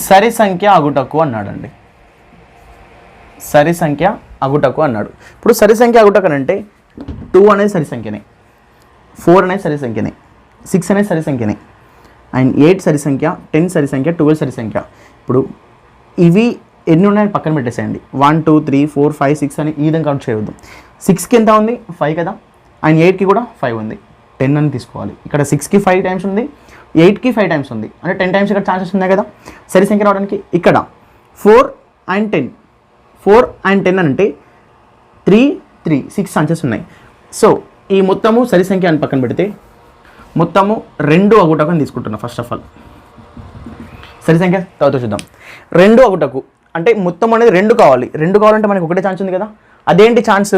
సరి సంఖ్య అగుటకు అన్నాడండి. సరి సంఖ్య అగుటకు అన్నాడు. ఇప్పుడు సరి సంఖ్య అగుటకు అంటే 2 అనేది సరి సంఖ్యనే, 4 అనేది సరి సంఖ్యనే, 6 అనేది సరి సంఖ్యనే, అండ్ 8 సరి సంఖ్య, 10 సరి సంఖ్య, 12 సరి సంఖ్య. ఇప్పుడు ఇవి ఎన్ని ఉన్నాయని పక్కన పెట్టేసేయండి. 1 2 3 4 5 6 అని ఈ విధంగా కౌంట్ చేయవద్దు. 6కి ఎంత ఉంది? 5 కదా, అండ్ 8కి కూడా 5 ఉంది, 10 అని తీసుకోవాలి. ఇక్కడ 6కి 5 టైమ్స్ ఉంది, 8కి 5 టైమ్స్ ఉంది, అంటే 10 టైమ్స్ ఇక్కడ ఛాన్సెస్ ఉన్నాయి కదా సరి సంఖ్య రావడానికి. ఇక్కడ 4 and 10 అని అంటే 3 3 6 ఛాన్సెస్ ఉన్నాయి. సో ఈ మొత్తము సరి సంఖ్య అని పక్కన పెడితే మొత్తము 2 అగుటకు అని తీసుకుంటున్నా. ఫస్ట్ ఆఫ్ ఆల్ సరి సంఖ్య తర్వాత చూద్దాం. 2 అగుటకు అంటే మొత్తం అనేది 2 కావాలి. 2 కావాలంటే మనకి ఒకటే ఛాన్స్ ఉంది కదా. అదేంటి ఛాన్స్?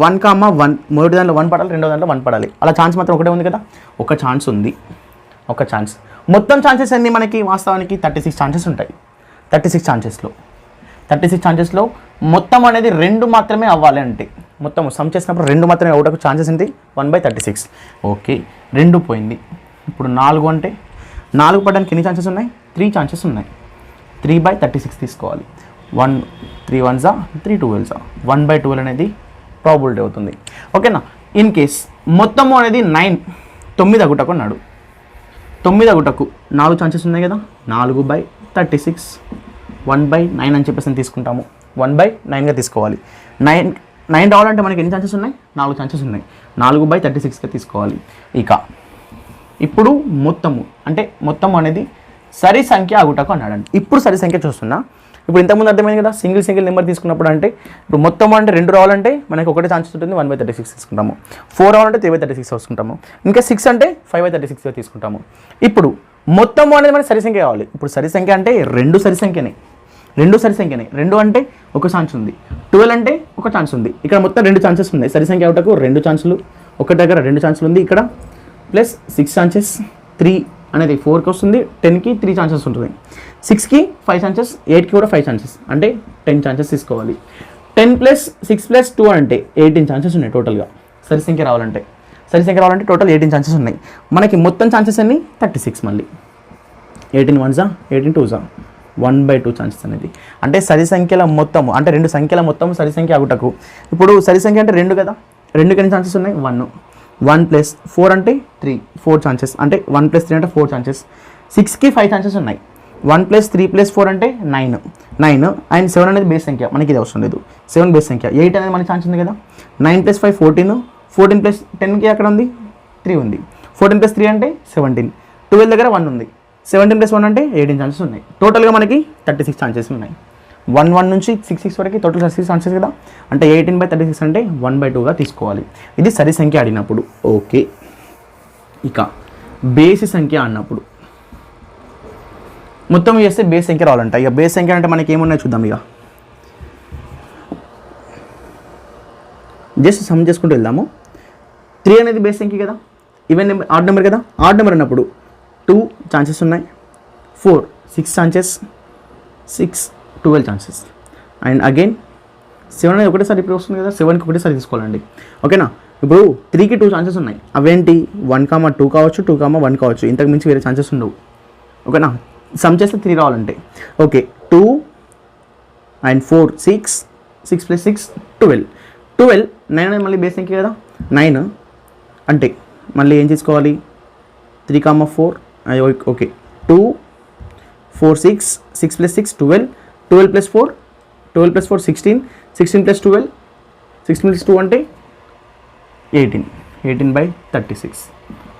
1,1. మొదటి దాంట్లో 1 పడాలి, రెండో దాంట్లో 1 పడాలి. అలా ఛాన్స్ మాత్రం ఒకటే ఉంది కదా, ఒక ఛాన్స్ ఉంది, ఒక ఛాన్స్. మొత్తం ఛాన్సెస్ అన్నీ మనకి వాస్తవానికి 36 ఛాన్సెస్ ఉంటాయి. 36 ఛాన్సెస్లో మొత్తం అనేది 2 మాత్రమే అవ్వాలి. అంటే మొత్తం సమ్ చేసినప్పుడు 2 మాత్రమే అవుటకు ఛాన్సెస్ ఏంటి? 1/36. ఓకే, 2 పోయింది. ఇప్పుడు 4 అంటే 4 పడడానికి ఎన్ని ఛాన్సెస్ ఉన్నాయి? 3 ఛాన్సెస్ ఉన్నాయి. 3/36 తీసుకోవాలి. 1 3 1s 3 2s 1/12 అనేది ప్రాబబిలిటీ అవుతుంది. ఓకేనా? ఇన్ కేస్ మొత్తము అనేది 9 అగుటకు అన్నాడు. 9 అగుటకు 4 ఛాన్సెస్ ఉన్నాయి కదా, 4/36 1/9 అని చెప్పేసి తీసుకుంటాము. 1/9గా తీసుకోవాలి. 9 రావాలంటే మనకి ఎన్ని ఛాన్సెస్ ఉన్నాయి? 4 ఛాన్సెస్ ఉన్నాయి. 4/36గా తీసుకోవాలి. ఇక ఇప్పుడు మొత్తము అనేది సరి సంఖ్య అగుటకు అన్నాడండి. ఇప్పుడు సరి సంఖ్య చూస్తున్నా. ఇప్పుడు ఇంతకుముందు అర్థమైంది కదా, సింగిల్ నెంబర్ తీసుకున్నప్పుడు అంటే ఇప్పుడు మొత్తం అంటే 2 రావాలంటే మనకి ఒకటే ఛాన్సెస్ ఉంటుంది, 1/36 తీసుకుంటాము. 4 రావాలంటే 3/36 తీసుకుంటాము. ఇంకా 6 అంటే 5/36 తీసుకుంటాము. ఇప్పుడు మొత్తము అనేది మనకి సరి సంఖ్య కావాలి. ఇప్పుడు సరి సంఖ్య అంటే 2 సరి సంఖ్యనే, 2 అంటే ఒక ఛాన్స్ ఉంది, 12 అంటే ఒక ఛాన్స్ ఉంది. ఇక్కడ మొత్తం 2 ఛాన్సెస్ ఉన్నాయి. సరి సంఖ్య అవటకు 2 ఛాన్సులు, ఒక దగ్గర 2 ఛాన్సులు ఉంది. ఇక్కడ ప్లస్ 6 ఛాన్సెస్, 3 అనేది 4కి వస్తుంది, 10కి 3 ఛాన్సెస్ ఉంటుంది, 6కి 5 ఛాన్సెస్, 8కి కూడా 5 ఛాన్సెస్, అంటే 10 ఛాన్సెస్ తీసుకోవాలి. 10 + 6 + 2 అంటే 18 ఛాన్సెస్ ఉన్నాయి టోటల్గా సరి సంఖ్య రావాలంటే. టోటల్ 18 ఛాన్సెస్ ఉన్నాయి. మనకి మొత్తం ఛాన్సెస్ అన్ని 36. మళ్ళీ 18 1s 18 2s 1/2 ఛాన్సెస్ అనేది. అంటే సరి సంఖ్యల మొత్తము అంటే 2 సంఖ్యల మొత్తం సరి సంఖ్య అగుటకు. ఇప్పుడు సరి సంఖ్య అంటే 2 కదా, 2కి ఎన్ని ఛాన్సెస్ ఉన్నాయి? 1 + 4 అంటే 3 4 ఛాన్సెస్, అంటే 1 + 3 అంటే 4 ఛాన్సెస్. 6కి 5 ఛాన్సెస్ ఉన్నాయి. 1 + 3 + 4 అంటే 9 అండ్ 7 అనేది బేస్ సంఖ్య, మనకి ఇది అవసరం లేదు. 7 బేస్ సంఖ్య. 8 అనేది మనకి ఛాన్స్ ఉంది కదా. 9 + 5 14 + 10కి అక్కడ ఉంది 3 ఉంది. 14 + 3 అంటే 17. 12 దగ్గర 1 ఉంది. 17 + 1 అంటే 18 ఛాన్సెస్ ఉన్నాయి. టోటల్గా మనకి 36 ఛాన్సెస్ ఉన్నాయి. 1 నుంచి 6 వరకు టోటల్ 36 ఛాన్సెస్ కదా. అంటే 18/36 అంటే 1/2గా తీసుకోవాలి. ఇది సరి సంఖ్య అడిగినప్పుడు. ఓకే, ఇక బేసి సంఖ్య అన్నప్పుడు మొత్తం చేస్తే బేస్ సంఖ్య రావాలంట. ఇక బేస్ సంఖ్య అంటే మనకి ఏమున్నాయో చూద్దాం. ఇక జస్ట్ సమ్ చేసుకుంటూ వెళ్దాము. 3 అనేది బేస్ సంఖ్య కదా, ఈవెన్ నెంబర్, ఆడ్ నెంబర్ కదా. ఆడ్ నెంబర్ అన్నప్పుడు 2 ఛాన్సెస్ ఉన్నాయి, 4 6 ఛాన్సెస్, 6 12 ఛాన్సెస్, అండ్ అగైన్ 7 అనేది ఒకటేసారి ఇప్పుడు వస్తుంది కదా, 7కి ఒకటేసారి తీసుకోవాలండి. ఓకేనా? ఇప్పుడు 3కి 2 ఛాన్సెస్ ఉన్నాయి. అవేంటి? 1,2 కావచ్చు, 2,1 కావచ్చు, ఇంతకు మించి వేరే ఛాన్సెస్ ఉండవు. ఓకేనా? సమ్ చేస్తే 3 రావాలంటే. ఓకే, 2 అండ్ 4 6 + 6 12 9 అనేది మళ్ళీ బేస్ సంఖ్య కదా. 9 అంటే మళ్ళీ ఏం తీసుకోవాలి? 3,4 ఓకే, 2 4 6 6 + 6 12 12 + 4 16 16 + 12 16 + 2 అంటే 18 18/36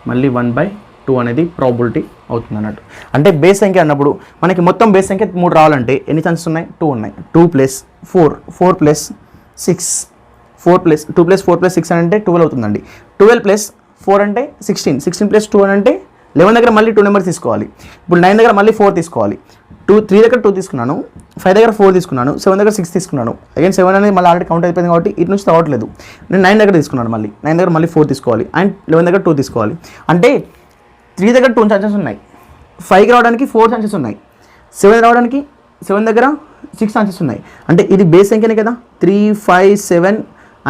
మళ్ళీ 1/2 2 అనేది ప్రాబిలిటీ అవుతుంది అన్నట్టు. అంటే బేస్ సంఖ్య అన్నప్పుడు మనకి మొత్తం బేస్ సంఖ్య 3 రావాలంటే ఎన్ని ఛాన్సెస్ ఉన్నాయి? 2 ఉన్నాయి. 2 + 4 4 + 6 4 + 2 + 4 + 6 అంటే 12 అవుతుందండి. 12 + 4 అంటే 16 16 + 2 అంటే 11 దగ్గర మళ్ళీ 2 నెంబర్ తీసుకోవాలి. ఇప్పుడు 9 దగ్గర మళ్ళీ 4 తీసుకోవాలి. 3 దగ్గర 2 తీసుకున్నాను, 5 దగ్గర 4 తీసుకున్నాను, 7 దగ్గర 6 తీసుకున్నాను. అగైన్ 7 అనేది మళ్ళీ ఆల్రెడీ కౌంట్ అయిపోయింది కాబట్టి ఇటు నుంచి రావట్లేదు. నేను 9 దగ్గర తీసుకున్నాను, మళ్ళీ 9 దగ్గర మళ్ళీ 4 తీసుకోవాలి అండ్ 11 దగ్గర 2 తీసుకోవాలి. అంటే 3 దగ్గర 2 ఛాన్సెస్ ఉన్నాయి, 5కి రావడానికి 4 ఛాన్సెస్ ఉన్నాయి, 7 రావడానికి 7 దగ్గర 6 ఛాన్సెస్ ఉన్నాయి. అంటే ఇది బేస్ సంఖ్యనే కదా. 3 5 7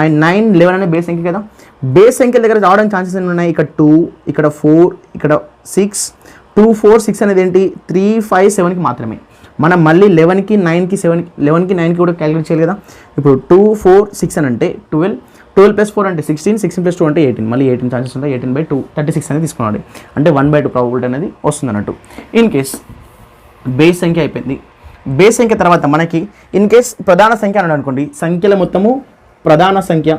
అండ్ 9 11 అనే బేస్ సంఖ్య కదా. బేస్ సంఖ్యల దగ్గర రావడానికి ఛాన్సెస్ ఎన్ని ఉన్నాయి? ఇక్కడ 2, ఇక్కడ 4, ఇక్కడ 6. 2 4 6 అనేది ఏంటి? 3 5 7కి మాత్రమే. మనం మళ్ళీ 11కి 9కి 7కి 11కి 9కి కూడా క్యాలిక్యులేట్ చేయాలి కదా. ఇప్పుడు 2 4 6 అని అంటే 12 12 + 4 అంటే 16 16 + 2 అంటే 18. మళ్ళీ 18 ఛాన్సెస్ ఉంటాయి. 18/2 36 అనేది తీసుకున్నాడు. అంటే 1/2 ప్రాబిలిటీ అనేది వస్తుంది అన్నట్టు. ఇన్ కేస్ బేస్ సంఖ్య అయిపోయింది. బేస్ సంఖ్య తర్వాత మనకి ఇన్ కేస్ ప్రధాన సంఖ్య అన్నాడు అనుకోండి, సంఖ్యల మొత్తము ప్రధాన సంఖ్య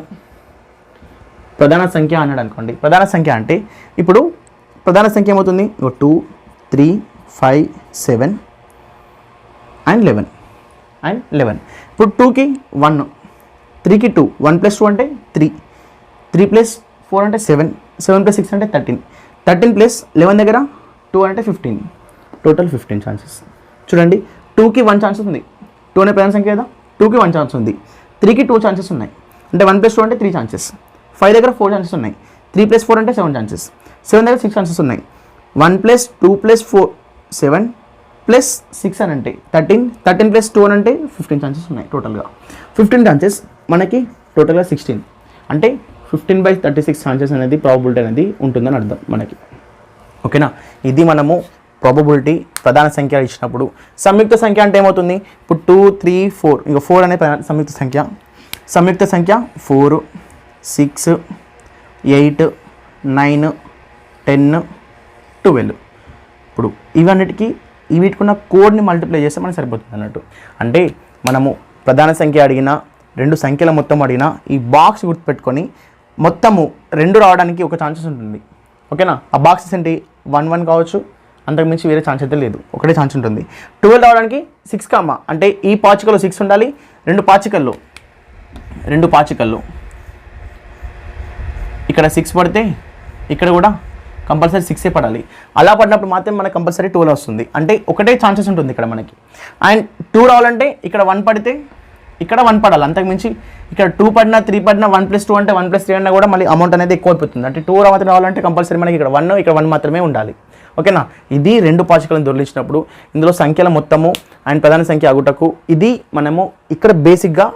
అన్నాడు అనుకోండి. ప్రధాన సంఖ్య అంటే ఇప్పుడు ప్రధాన సంఖ్య ఏమవుతుంది? 2 3 5 7 అండ్ 11. ఇప్పుడు 2కి 1, 3కి 2, 1 + 2 అంటే 3, 3 + 4 అంటే 7, 7 + 6 అంటే 13, 13 + 11 దగ్గర 2 అంటే 15, టోటల్ 15 ఛాన్సెస్. చూడండి, 2కి 1 ఛాన్స్ ఉంది. 2 అనే ప్రధాన సంఖ్య కదా, 2కి 1 ఛాన్స్ ఉంది. 3కి 2 ఛాన్సెస్ ఉన్నాయి. అంటే 1 + 2 అంటే 3 ఛాన్సెస్. 5 దగ్గర 4 ఛాన్సెస్ ఉన్నాయి. 3 + 4 అంటే 7 ఛాన్సెస్. 7 దగ్గర 6 ఛాన్సెస్ ఉన్నాయి. 1 + 2 + 4 7 + 6 అని అంటే 13, 13 + 2 అని అంటే 15 ఛాన్సెస్ ఉన్నాయి. టోటల్గా 15 ఛాన్సెస్, మనకి టోటల్గా 16. అంటే 15/36 ఛాన్సెస్ అనేది ప్రాబిలిటీ అనేది ఉంటుందని అర్థం మనకి. ఓకేనా, ఇది మనము ప్రాబబిలిటీ ప్రధాన సంఖ్య ఇచ్చినప్పుడు. సంయుక్త సంఖ్య అంటే ఏమవుతుంది? ఇప్పుడు 2 3 4, ఇంకా 4 అనే సంయుక్త సంఖ్య. సంయుక్త సంఖ్య 4 6 8 9 10 12. ఇప్పుడు ఇవన్నిటికీ వీటికున్న కోడ్ని మల్టిప్లై చేస్తే మనకు సరిపోతుంది అన్నట్టు. అంటే మనము ప్రధాన సంఖ్య అడిగినా, 2 సంఖ్యల మొత్తం అడిగినా ఈ బాక్స్ గుర్తుపెట్టుకొని మొత్తము 2 రావడానికి ఒక ఛాన్సెస్ ఉంటుంది. ఓకేనా, ఆ బాక్సెస్ ఏంటి? 1 1 కావచ్చు, అంతకుమించి వేరే ఛాన్స్ అయితే లేదు, ఒకటే ఛాన్స్ ఉంటుంది. 12 రావడానికి 6, అంటే ఈ పాచికలో 6 ఉండాలి. 2 పాచికల్లో ఇక్కడ 6 పడితే ఇక్కడ కూడా కంపల్సరీ 6 పడాలి. అలా పడినప్పుడు మాత్రం మనకు కంపల్సరీ 12 వస్తుంది. అంటే ఒకటే ఛాన్సెస్ ఉంటుంది ఇక్కడ మనకి. అండ్ 2 రావాలంటే ఇక్కడ 1 పడితే ఇక్కడ 1 పడాలి, అంతకుమించి ఇక్కడ 2 పడినా 3 పడినా 1 + 2 అంటే 1 + 3 అన్నా కూడా మళ్ళీ అమౌంట్ అనేది ఎక్కువ అయిపోతుంది. అంటే 2 రావాలంటే కంపల్సరీ మనకి ఇక్కడ 1 ఇక్కడ 1 మాత్రమే ఉండాలి. ఓకేనా, ఇది 2 పాచికలను దొరికించినప్పుడు ఇందులో సంఖ్యల మొత్తము అండ్ ప్రధాన సంఖ్య అగుటకు ఇది మనము ఇక్కడ బేసిక్గా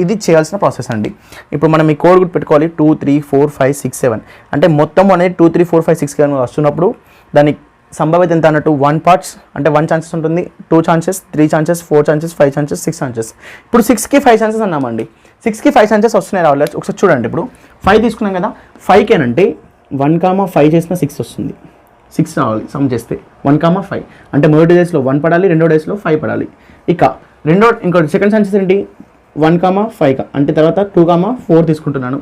ఇది చేయాల్సిన ప్రాసెస్ అండి. ఇప్పుడు మనం ఈ కోడ్ గుర్తు పెట్టుకోవాలి. 2 3 4 5 6 7 అంటే మొత్తం అనేది 2 3 4 5 6 7 వస్తున్నప్పుడు దాని సంభావ్యత ఎంత అన్నట్టు 1 పార్ట్స్ అంటే 1 ఛాన్సెస్ ఉంటుంది, 2 chances, 3 chances, 4 chances, 5 chances, 6 chances. ఇప్పుడు 6కి 5 ఛాన్సెస్ అన్నామండి. 6కి 5 ఛాన్సెస్ వస్తున్నాయి రావాలి. ఒకసారి చూడండి, ఇప్పుడు 5 తీసుకున్నాం కదా, 5కి అంటే 1, 5 చేసిన 6 వస్తుంది. 6 రావాలి సమ్ చేస్తే 1, 5 అంటే మొదటి డేస్లో 1 పడాలి, రెండో డేస్లో 5 పడాలి. ఇక ఇంకోటి సెకండ్ ఛాన్సెస్ ఏంటి? 1, 5 అంటే తర్వాత 2, 4 తీసుకుంటున్నాను.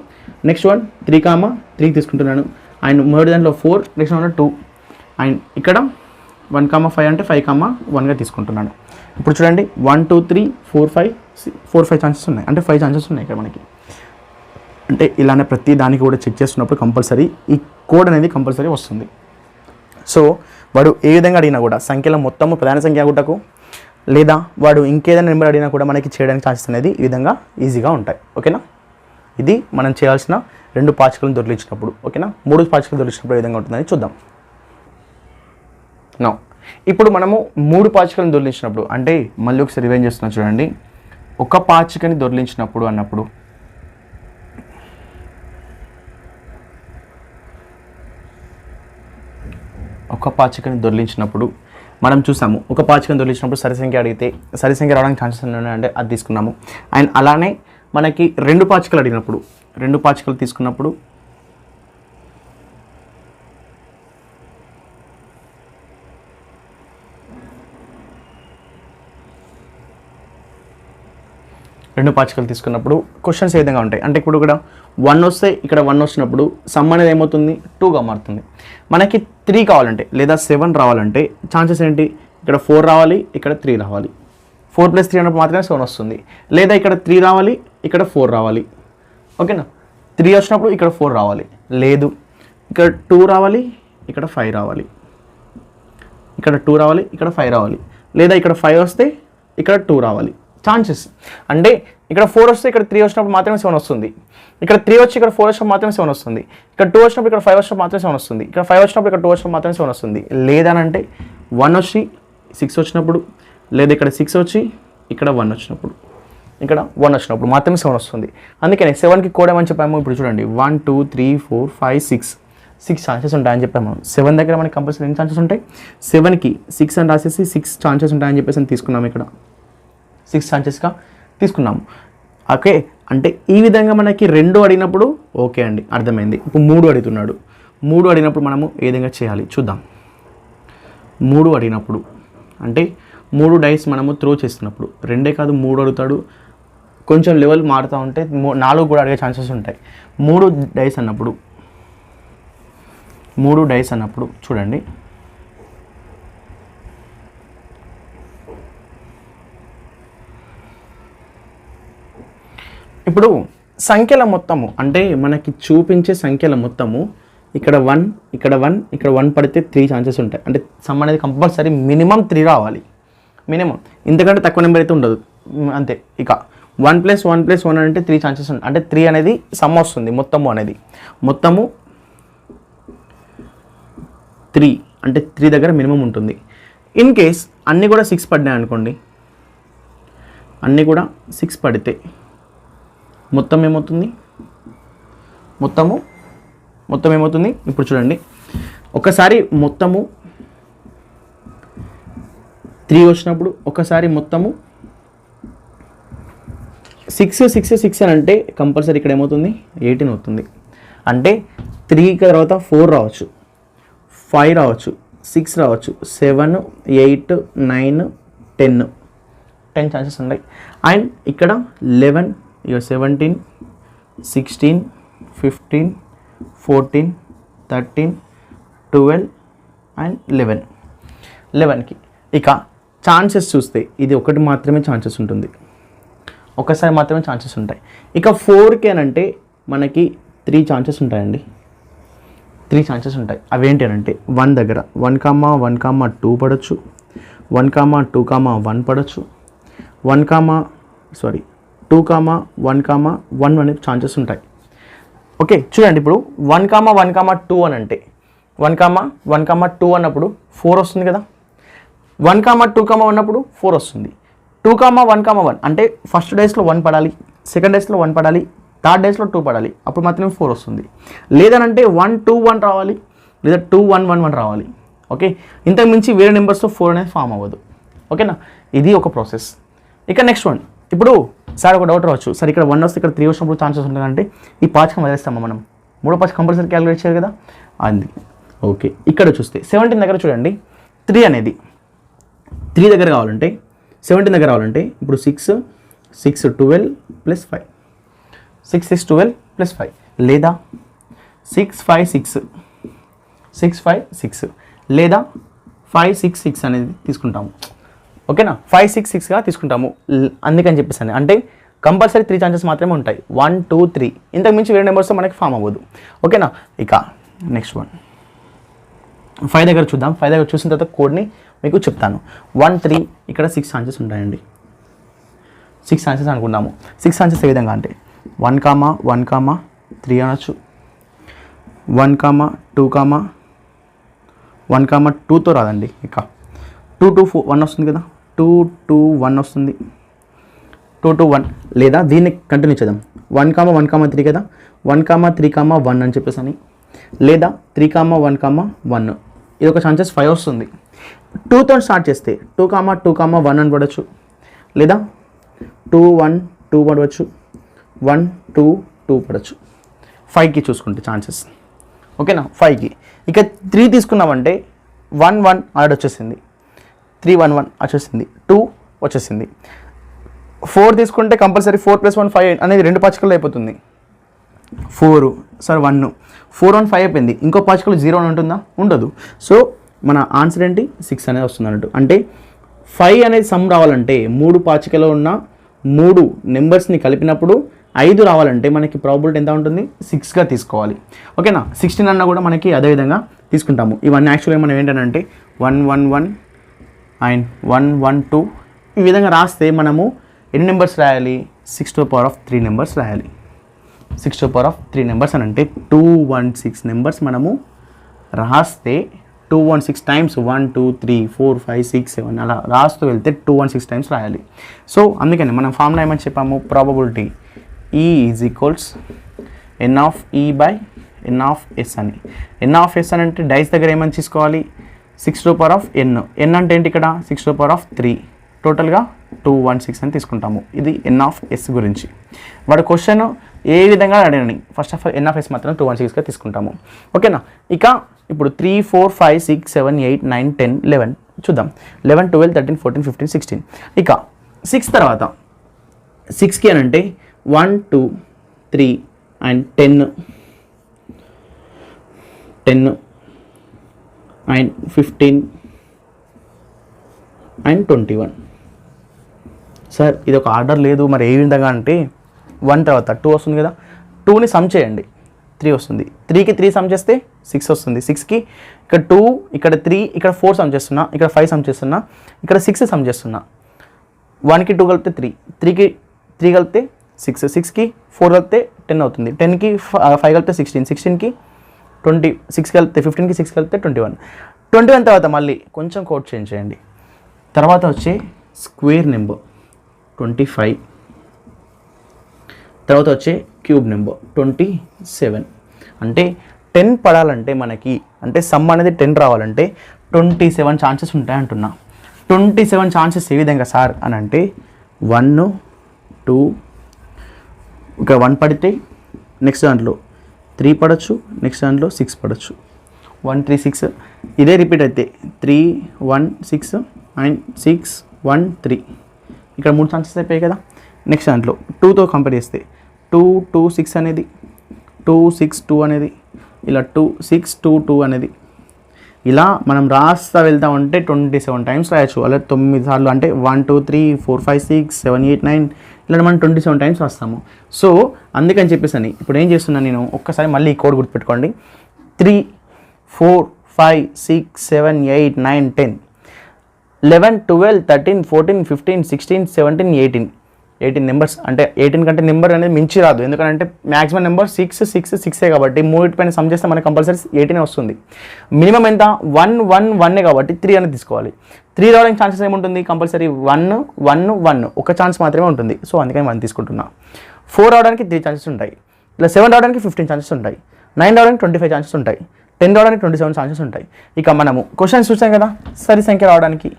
నెక్స్ట్ 3, 3 తీసుకుంటున్నాను. అండ్ మొదటి దాంట్లో 4, నెక్స్ట్ 2 అండ్ ఇక్కడ 1, 5 అంటే 5, 1గా తీసుకుంటున్నాను. ఇప్పుడు చూడండి 1 2 3 4 5 ఛాన్సెస్ ఉన్నాయి. అంటే 5 ఛాన్సెస్ ఉన్నాయి ఇక్కడ మనకి. అంటే ఇలానే ప్రతి దానికి కూడా చెక్ చేస్తున్నప్పుడు కంపల్సరీ ఈ కోడ్ అనేది కంపల్సరీ వస్తుంది. సో వాడు ఏ విధంగా అడిగినా కూడా సంఖ్యల మొత్తము ప్రధాన సంఖ్య గుట్టకు లేదా వాడు ఇంకేదైనా నెంబర్ అడిగినా కూడా మనకి చేయడానికి ఛాన్సెస్ అనేది ఈ విధంగా ఈజీగా ఉంటాయి. ఓకేనా, ఇది మనం చేయాల్సిన 2 పాచికలను దొరికించినప్పుడు. ఓకేనా, 3 పాచికలు దొరికించినప్పుడు ఏ విధంగా ఉంటుందని చూద్దాం. నో ఇప్పుడు మనము 3 పాచికలను దొరికించినప్పుడు అంటే మళ్ళీ ఒకసారి రివైండ్ చేస్తున్నా చూడండి. ఒక పాచికని దొరికించినప్పుడు అన్నప్పుడు ఒక పాచికని దొరికించినప్పుడు మనం చూసాము. ఒక పాచికను దొరికించినప్పుడు సరి సంఖ్య అడిగితే సరి సంఖ్య రావడానికి ఛాన్సెస్ ఉన్నాయంటే అది తీసుకున్నాము. అండ్ అలానే మనకి 2 పాచికలు అడిగినప్పుడు 2 పాచికలు తీసుకున్నప్పుడు రెండు పాచికలు తీసుకున్నప్పుడు క్వశ్చన్స్ ఏ విధంగా ఉంటాయి అంటే ఇప్పుడు ఇక్కడ 1 వస్తే ఇక్కడ 1 వచ్చినప్పుడు సమ్ అనేది ఏమవుతుంది 2గా మారుతుంది. మనకి 3 కావాలంటే లేదా 7 రావాలంటే ఛాన్సెస్ ఏంటి, ఇక్కడ 4 రావాలి, ఇక్కడ 3 రావాలి. 4 + 3 అన్నప్పుడు మాత్రమే 7 వస్తుంది. లేదా ఇక్కడ 3 రావాలి, ఇక్కడ 4 రావాలి. ఓకేనా, 3 వచ్చినప్పుడు ఇక్కడ 4 రావాలి. లేదు ఇక్కడ 2 రావాలి, ఇక్కడ 5 రావాలి. ఇక్కడ 2 రావాలి, ఇక్కడ 5 రావాలి. లేదా ఇక్కడ 5 వస్తే ఇక్కడ 2 రావాలి. ఛాన్సెస్ అంటే ఇక్కడ 4 వస్తే ఇక్కడ 3 వచ్చినప్పుడు మాత్రమే 7 వస్తుంది. ఇక్కడ 3 వచ్చి ఇక్కడ 4 వచ్చినప్పుడు మాత్రమే 7 వస్తుంది. ఇక్కడ 2 వచ్చినప్పుడు ఇక్కడ 5 వచ్చినప్పుడు మాత్రమే 7 వస్తుంది. ఇక్కడ 5 వచ్చినప్పుడు ఇక్కడ 2 వచ్చినప్పుడు మాత్రమే 7 వస్తుంది. లేదనంటే 1 వచ్చి 6 వచ్చినప్పుడు, లేదా ఇక్కడ 6 వచ్చి ఇక్కడ 1 వచ్చినప్పుడు, ఇక్కడ 1 వచ్చినప్పుడు మాత్రమే 7 వస్తుంది. అందుకని 7కి కోడ్ ఏమని చెప్పాము, ఇప్పుడు చూడండి 1 2 3 4 5 6 ఛాన్సెస్ ఉంటాయని చెప్పాము. 7 దగ్గర మనకి కంపల్సరీ ఎన్ని ఛాన్సెస్ ఉంటాయి, 7కి 6 అని రాసేసి 6 ఛాన్సెస్ ఉంటాయని చెప్పేసి తీసుకున్నాము. ఇక్కడ 6 ఛాన్సెస్గా తీసుకున్నాము. ఓకే, అంటే ఈ విధంగా మనకి 2 అడిగినప్పుడు ఓకే అండి అర్థమైంది. ఇప్పుడు 3 అడుగుతున్నాడు. 3 అడిగినప్పుడు మనము ఏ విధంగా చేయాలి చూద్దాం. 3 అడిగినప్పుడు అంటే 3 డైస్ మనము త్రో చేస్తున్నప్పుడు 2 కాదు 3 అడుగుతాడు. కొంచెం లెవెల్ మారుతూ ఉంటే 4 కూడా అడిగే ఛాన్సెస్ ఉంటాయి. 3 డైస్ అన్నప్పుడు చూడండి, ఇప్పుడు సంఖ్యల మొత్తము అంటే మనకి చూపించే సంఖ్యల మొత్తము ఇక్కడ 1 ఇక్కడ 1 ఇక్కడ 1 పడితే 3 ఛాన్సెస్ ఉంటాయి. అంటే సమ్ అనేది కంపల్సరీ మినిమం 3 రావాలి. మినిమం ఇంతకంటే తక్కువ నెంబర్ అయితే ఉండదు అంతే. ఇక 1 + 1 + 1 అంటే 3 ఛాన్సెస్ ఉంటాయి. అంటే 3 అనేది సమ్ వస్తుంది. మొత్తము 3 అంటే 3 దగ్గర మినిమం ఉంటుంది. ఇన్ కేస్ అన్నీ కూడా 6 పడినాయి అనుకోండి, అన్నీ కూడా 6 పడితే మొత్తం ఏమవుతుంది, మొత్తం ఏమవుతుంది ఇప్పుడు చూడండి. ఒకసారి మొత్తము 3 వచ్చినప్పుడు ఒకసారి మొత్తము 6 అని అంటే కంపల్సరీ ఇక్కడ ఏమవుతుంది 18 అవుతుంది. అంటే 3 తర్వాత 4 రావచ్చు, 5 రావచ్చు, 6 రావచ్చు, 7 8 9 10 ఛాన్సెస్ ఉన్నాయి. అండ్ ఇక్కడ 11 17 16 15 14 13 12 అండ్ 11కి ఇక ఛాన్సెస్ చూస్తే ఇది ఒకటి మాత్రమే ఛాన్సెస్ ఉంటుంది, ఒకసారి మాత్రమే ఛాన్సెస్ ఉంటాయి. ఇక 4కి అని అంటే మనకి 3 ఛాన్సెస్ ఉంటాయండి. 3 ఛాన్సెస్ ఉంటాయి. అవి ఏంటి అని అంటే 1 దగ్గర 1, 1, 2 పడవచ్చు, 1, 2, 1 పడవచ్చు, 2, 1, 1 అనే ఛాన్సెస్ ఉంటాయి. ఓకే చూడండి, ఇప్పుడు 1, 1, 2 అని అంటే 1, 1, 2 అన్నప్పుడు 4 వస్తుంది కదా. 1, 2, 1 అన్నప్పుడు 4 వస్తుంది. 2, 1, 1 అంటే ఫస్ట్ డేస్లో 1 పడాలి, సెకండ్ డేస్లో 1 పడాలి, థర్డ్ డేస్లో 2 పడాలి, అప్పుడు మాత్రమే 4 వస్తుంది. లేదనంటే 1, 2, 1 రావాలి, లేదా 2, 1, 1, 1 రావాలి. ఓకే, ఇంతకు మించి వేరే నెంబర్స్తో 4 అనేది ఫామ్ అవ్వదు. ఓకేనా, ఇది ఒక ప్రాసెస్. ఇక నెక్స్ట్ వన్, ఇప్పుడు సార్ ఒక డౌట్ రావచ్చు, సార్ ఇక్కడ 1 వస్తే ఇక్కడ 3 వచ్చినప్పుడు ఛాన్సెస్ ఉంటుందంటే ఈ పాచకం వదిలేస్తామా మనం, 3వ పాచకం కంపల్సరీ క్యాలిక్యులేట్ చేయాలి కదా అది. ఓకే, ఇక్కడ చూస్తే 17 దగ్గర చూడండి, 3 అనేది 3 దగ్గర కావాలంటే 17 దగ్గర కావాలంటే ఇప్పుడు 6 12 + 5 6 12 + 5 లేదా 6 5 6 లేదా 5 6 6 అనేది తీసుకుంటాము. ఓకేనా, 5 6 6గా తీసుకుంటాము. అందుకని చెప్పేసి అంటే కంపల్సరీ 3 ఛాన్సెస్ మాత్రమే ఉంటాయి. 1 2 3 ఇంతకు మించి వేరే నెంబర్స్తో మనకి ఫామ్ అవ్వదు. ఓకేనా, ఇక నెక్స్ట్ వన్ 5 దగ్గర చూద్దాం. 5 దగ్గర చూసిన తర్వాత కోడ్ని మీకు చెప్తాను. 1 3 ఇక్కడ 6 ఛాన్సెస్ ఉంటాయండి. 6 ఛాన్సెస్ అనుకున్నాము. 6 ఛాన్సెస్ ఏ విధంగా అంటే 1, 1, 3 అనొచ్చు, 1, 2, 1, 2తో రాదండి. ఇక 2 2 4 1 వస్తుంది కదా, 2 2 1 వస్తుంది, 2 2 1. లేదా దీన్ని కంటిన్యూ చేద్దాం, 1, 1, 3 కదా, 1, 3, 1 అని చెప్పేసి అని. లేదా 3, 1, 1 ఇది ఒక ఛాన్సెస్ 5 వస్తుంది. 2తో స్టార్ట్ చేస్తే 2, 2, 1 అని పడవచ్చు, లేదా 2 1 2 పడవచ్చు, 1 2 2 పడవచ్చు. 5కి చూసుకుంటే ఛాన్సెస్. ఓకేనా, 5కి ఇక 3 తీసుకున్నామంటే 1 1 ఆడ వచ్చేసింది, 3 1 1 వచ్చేసింది, 2 వచ్చేసింది. 4 తీసుకుంటే కంపల్సరీ 4 + 1 5 అనేది 2 పాచికల్లో అయిపోతుంది. 4 సార్ 1 4 1 5 అయిపోయింది. ఇంకో పాచికలు 0 అని ఉంటుందా? ఉండదు. సో మన ఆన్సర్ ఏంటి? 6 అనేది వస్తుంది అన్నట్టు. అంటే 5 అనేది సమ్ రావాలంటే 3 పాచికలో ఉన్న 3 నెంబర్స్ని కలిపినప్పుడు 5 రావాలంటే మనకి ప్రాబబిలిటీ ఎంత ఉంటుంది? 6గా తీసుకోవాలి. ఓకేనా? 16 అన్న కూడా మనకి అదే విధంగా తీసుకుంటాము. ఇవన్నీ యాక్చువల్గా మనం ఏంటంటే 1 1 1 అండ్ 1 1 2 ఈ విధంగా రాస్తే మనము ఎన్ని నెంబర్స్ రాయాలి? 6⁻³ నెంబర్స్ రాయాలి. 6⁻³ నెంబర్స్ అని అంటే 216 నెంబర్స్ మనము రాస్తే 216 టైమ్స్ 1 2 3 4 5 6 7 అలా రాస్తూ వెళ్తే 216 టైమ్స్ రాయాలి. సో అందుకని మనం ఫార్ములా ఏమని చెప్పాము? ప్రాబబిలిటీ E = n/n అని. n/s అని అంటే డైస్ దగ్గర ఏమని తీసుకోవాలి? 6⁻n. n అంటే ఏంటి ఇక్కడ? 6⁻³ టోటల్గా 216 అని తీసుకుంటాము. ఇది n/s గురించి. వాడు క్వశ్చన్ ఏ విధంగా అడగండి, ఫస్ట్ ఆఫ్ ఆల్ n/s మాత్రం 216గా తీసుకుంటాము. ఓకేనా? ఇక ఇప్పుడు 3 4 5 6 7 8 9 10 11 చూద్దాం. 11 12 13 14 15 16. ఇక 6 తర్వాత 6కి అని అంటే 1 2 3 అండ్ 10 అండ్ 15 అండ్ 21. సార్ ఇది ఒక ఆర్డర్ లేదు, మరి ఏ విధంగా అంటే 1 తర్వాత 2 వస్తుంది కదా, 2ని సమ్ చేయండి, 3 వస్తుంది. 3కి 3 సమ్ చేస్తే 6 వస్తుంది. 6కి ఇక్కడ 2 ఇక్కడ 3 ఇక్కడ 4 సమ్ చేస్తున్నా, ఇక్కడ 5 సమ్ చేస్తున్నా, ఇక్కడ 6 సమ్ చేస్తున్నా. 1కి 2 కలిపితే 3, 3కి 3 కలిపితే 6, 6కి 4 కలిపితే 10 అవుతుంది. 10కి 5 కలిపితే 16, 16కి 20, 6 కలిపితే 15కి 6 కలిపితే 21. 21 తర్వాత మళ్ళీ కొంచెం కోడ్ చేంజ్ చేయండి. తర్వాత వచ్చే స్క్వేర్ నెంబర్ 25, తర్వాత వచ్చే క్యూబ్ నెంబర్ 27. అంటే 10 పడాలంటే మనకి అంటే సమ్ అనేది 10 రావాలంటే 27 ఛాన్సెస్ ఉంటాయి అంటున్నా. 27 ఛాన్సెస్ ఏ విధంగా సార్ అని అంటే 1 2 ఇక్కడ 1 పడితే నెక్స్ట్ దాంట్లో 3 పడవచ్చు, నెక్స్ట్ దాంట్లో 6 పడవచ్చు. 1 3 6 ఇదే రిపీట్ అయితే 3 1 6 అండ్ 6 1 3 ఇక్కడ 3 ఛాన్సెస్ అయిపోయాయి కదా. నెక్స్ట్ దాంట్లో 2తో కంపేర్ చేస్తే 2 2 6 అనేది 2 6 2 అనేది ఇలా 2 6 2 2 అనేది ఇలా మనం రాస్తా వెళ్తామంటే 27 టైమ్స్ రాయొచ్చు. అలా 9 సార్లు అంటే 1 2 3 4 5 6 7 8 9 ఇలా మనం 27 టైమ్స్ రాస్తాము. సో అందుకని చెప్పేసి అని ఇప్పుడు ఏం చేస్తున్నాను నేను, ఒక్కసారి మళ్ళీ ఈ కోడ్ గుర్తుపెట్టుకోండి. 3 4 5 6 7 8 9 10 11 12 13 14 15 16 17 18 నెంబర్స్. అంటే 18 కంటే నెంబర్ అనేది మించి రాదు, ఎందుకంటే మ్యాక్సిమం నెంబర్ 6 6 6 కాబట్టి 3 పైన సమ్ చేస్తే మనకి కంపల్సరీ 18 వస్తుంది. మినిమం ఎంత? 1 1 1 కాబట్టి 3 అనేది తీసుకోవాలి. 3 రావడానికి ఛాన్సెస్ ఏముంటుంది? కంపల్సరీ 1 1 1 ఒక ఛాన్స్ మాత్రమే ఉంటుంది. సో అందుకని 1 తీసుకుంటున్నా. 4 రావడానికి 3 ఛాన్సెస్ ఉంటాయి, ఇలా 7 రావడానికి 15 ఛాన్సెస్ ఉంటాయి, 9 రావడానికి 25 ఛాన్సెస్ ఉంటాయి, 10 రావడానికి 27 ఛాన్సెస్ ఉంటాయి. ఇక మనము క్వశ్చన్స్ చూసాం కదా, సరి సంఖ్య రావడానికి.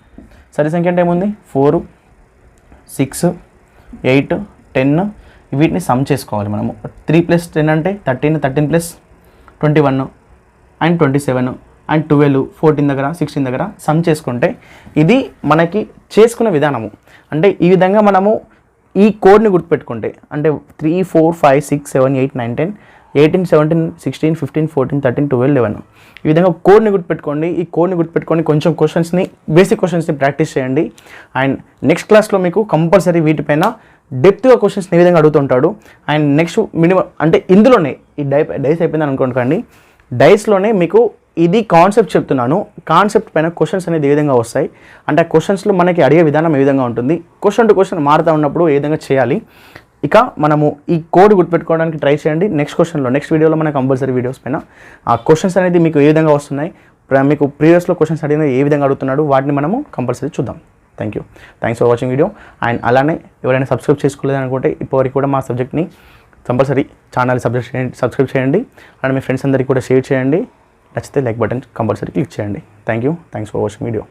సరి సంఖ్య అంటే ఏముంది? 4 6 8 10 వీటిని సమ్ చేసుకోవాలి మనము. 3 + 10 అంటే 13, 13 + 21 అండ్ 27 అండ్ 12 14 దగ్గర 16 దగ్గర సమ్ చేసుకుంటే ఇది మనకి చేసుకునే విధానము. అంటే ఈ విధంగా మనము ఈ కోడ్ని గుర్తుపెట్టుకుంటే అంటే 3 4 5 6 7 8 9 10 18 17 16 15 14 13 12 11 ఈ విధంగా కోడ్ని గుర్తుపెట్టుకోండి. ఈ కోడ్ని గుర్తుపెట్టుకొని కొంచెం క్వశ్చన్స్ని బేసిక్ క్వశ్చన్స్ని ప్రాక్టీస్ చేయండి. అండ్ నెక్స్ట్ క్లాస్లో మీకు కంపల్సరీ వీటిపైన డెప్త్గా క్వశ్చన్స్ని ఏ విధంగా అడుగుతుంటాడు. అండ్ నెక్స్ట్ మినిమం అంటే ఇందులోనే ఈ డైస్ అయిపోయిందని అనుకోండి, డైస్లోనే మీకు ఇది కాన్సెప్ట్ చెప్తున్నాను. కాన్సెప్ట్ పైన క్వశ్చన్స్ అనేది ఏ విధంగా వస్తాయి అంటే ఆ క్వశ్చన్స్లో మనకి అడిగే విధానం ఏ విధంగా ఉంటుంది, క్వశ్చన్ టు క్వశ్చన్ మారుతూ ఉన్నప్పుడు ఏ విధంగా చేయాలి. ఇక మనము ఈ కోడ్ గుర్తుపెట్టుకోవడానికి ట్రై చేయండి. నెక్స్ట్ వీడియోలో మన కంపల్సరీ వీడియోస్ పైన ఆ క్వశ్చన్స్ అనేది మీకు ఏ విధంగా వస్తున్నాయి, మీకు ప్రీవియస్లో క్వశ్చన్స్ అడిగిన ఏ విధంగా అడుగుతున్నాడు వాటిని మనము కంపల్సరీ చూద్దాం. Thanks for watching video. And అలానే ఎవరైనా సబ్స్క్రైబ్ చేసుకోలేదనుకుంటే ఇప్పటివరకు కూడా మా సబ్జెక్ట్ని కంపల్సరీ ఛానల్ సబ్స్క్రైబ్ చేయండి. అండ్ మీ ఫ్రెండ్స్ అందరికీ కూడా షేర్ చేయండి. నచ్చితే లైక్ బటన్ కంపల్సరీ క్లిక్ చేయండి. Thanks for watching video.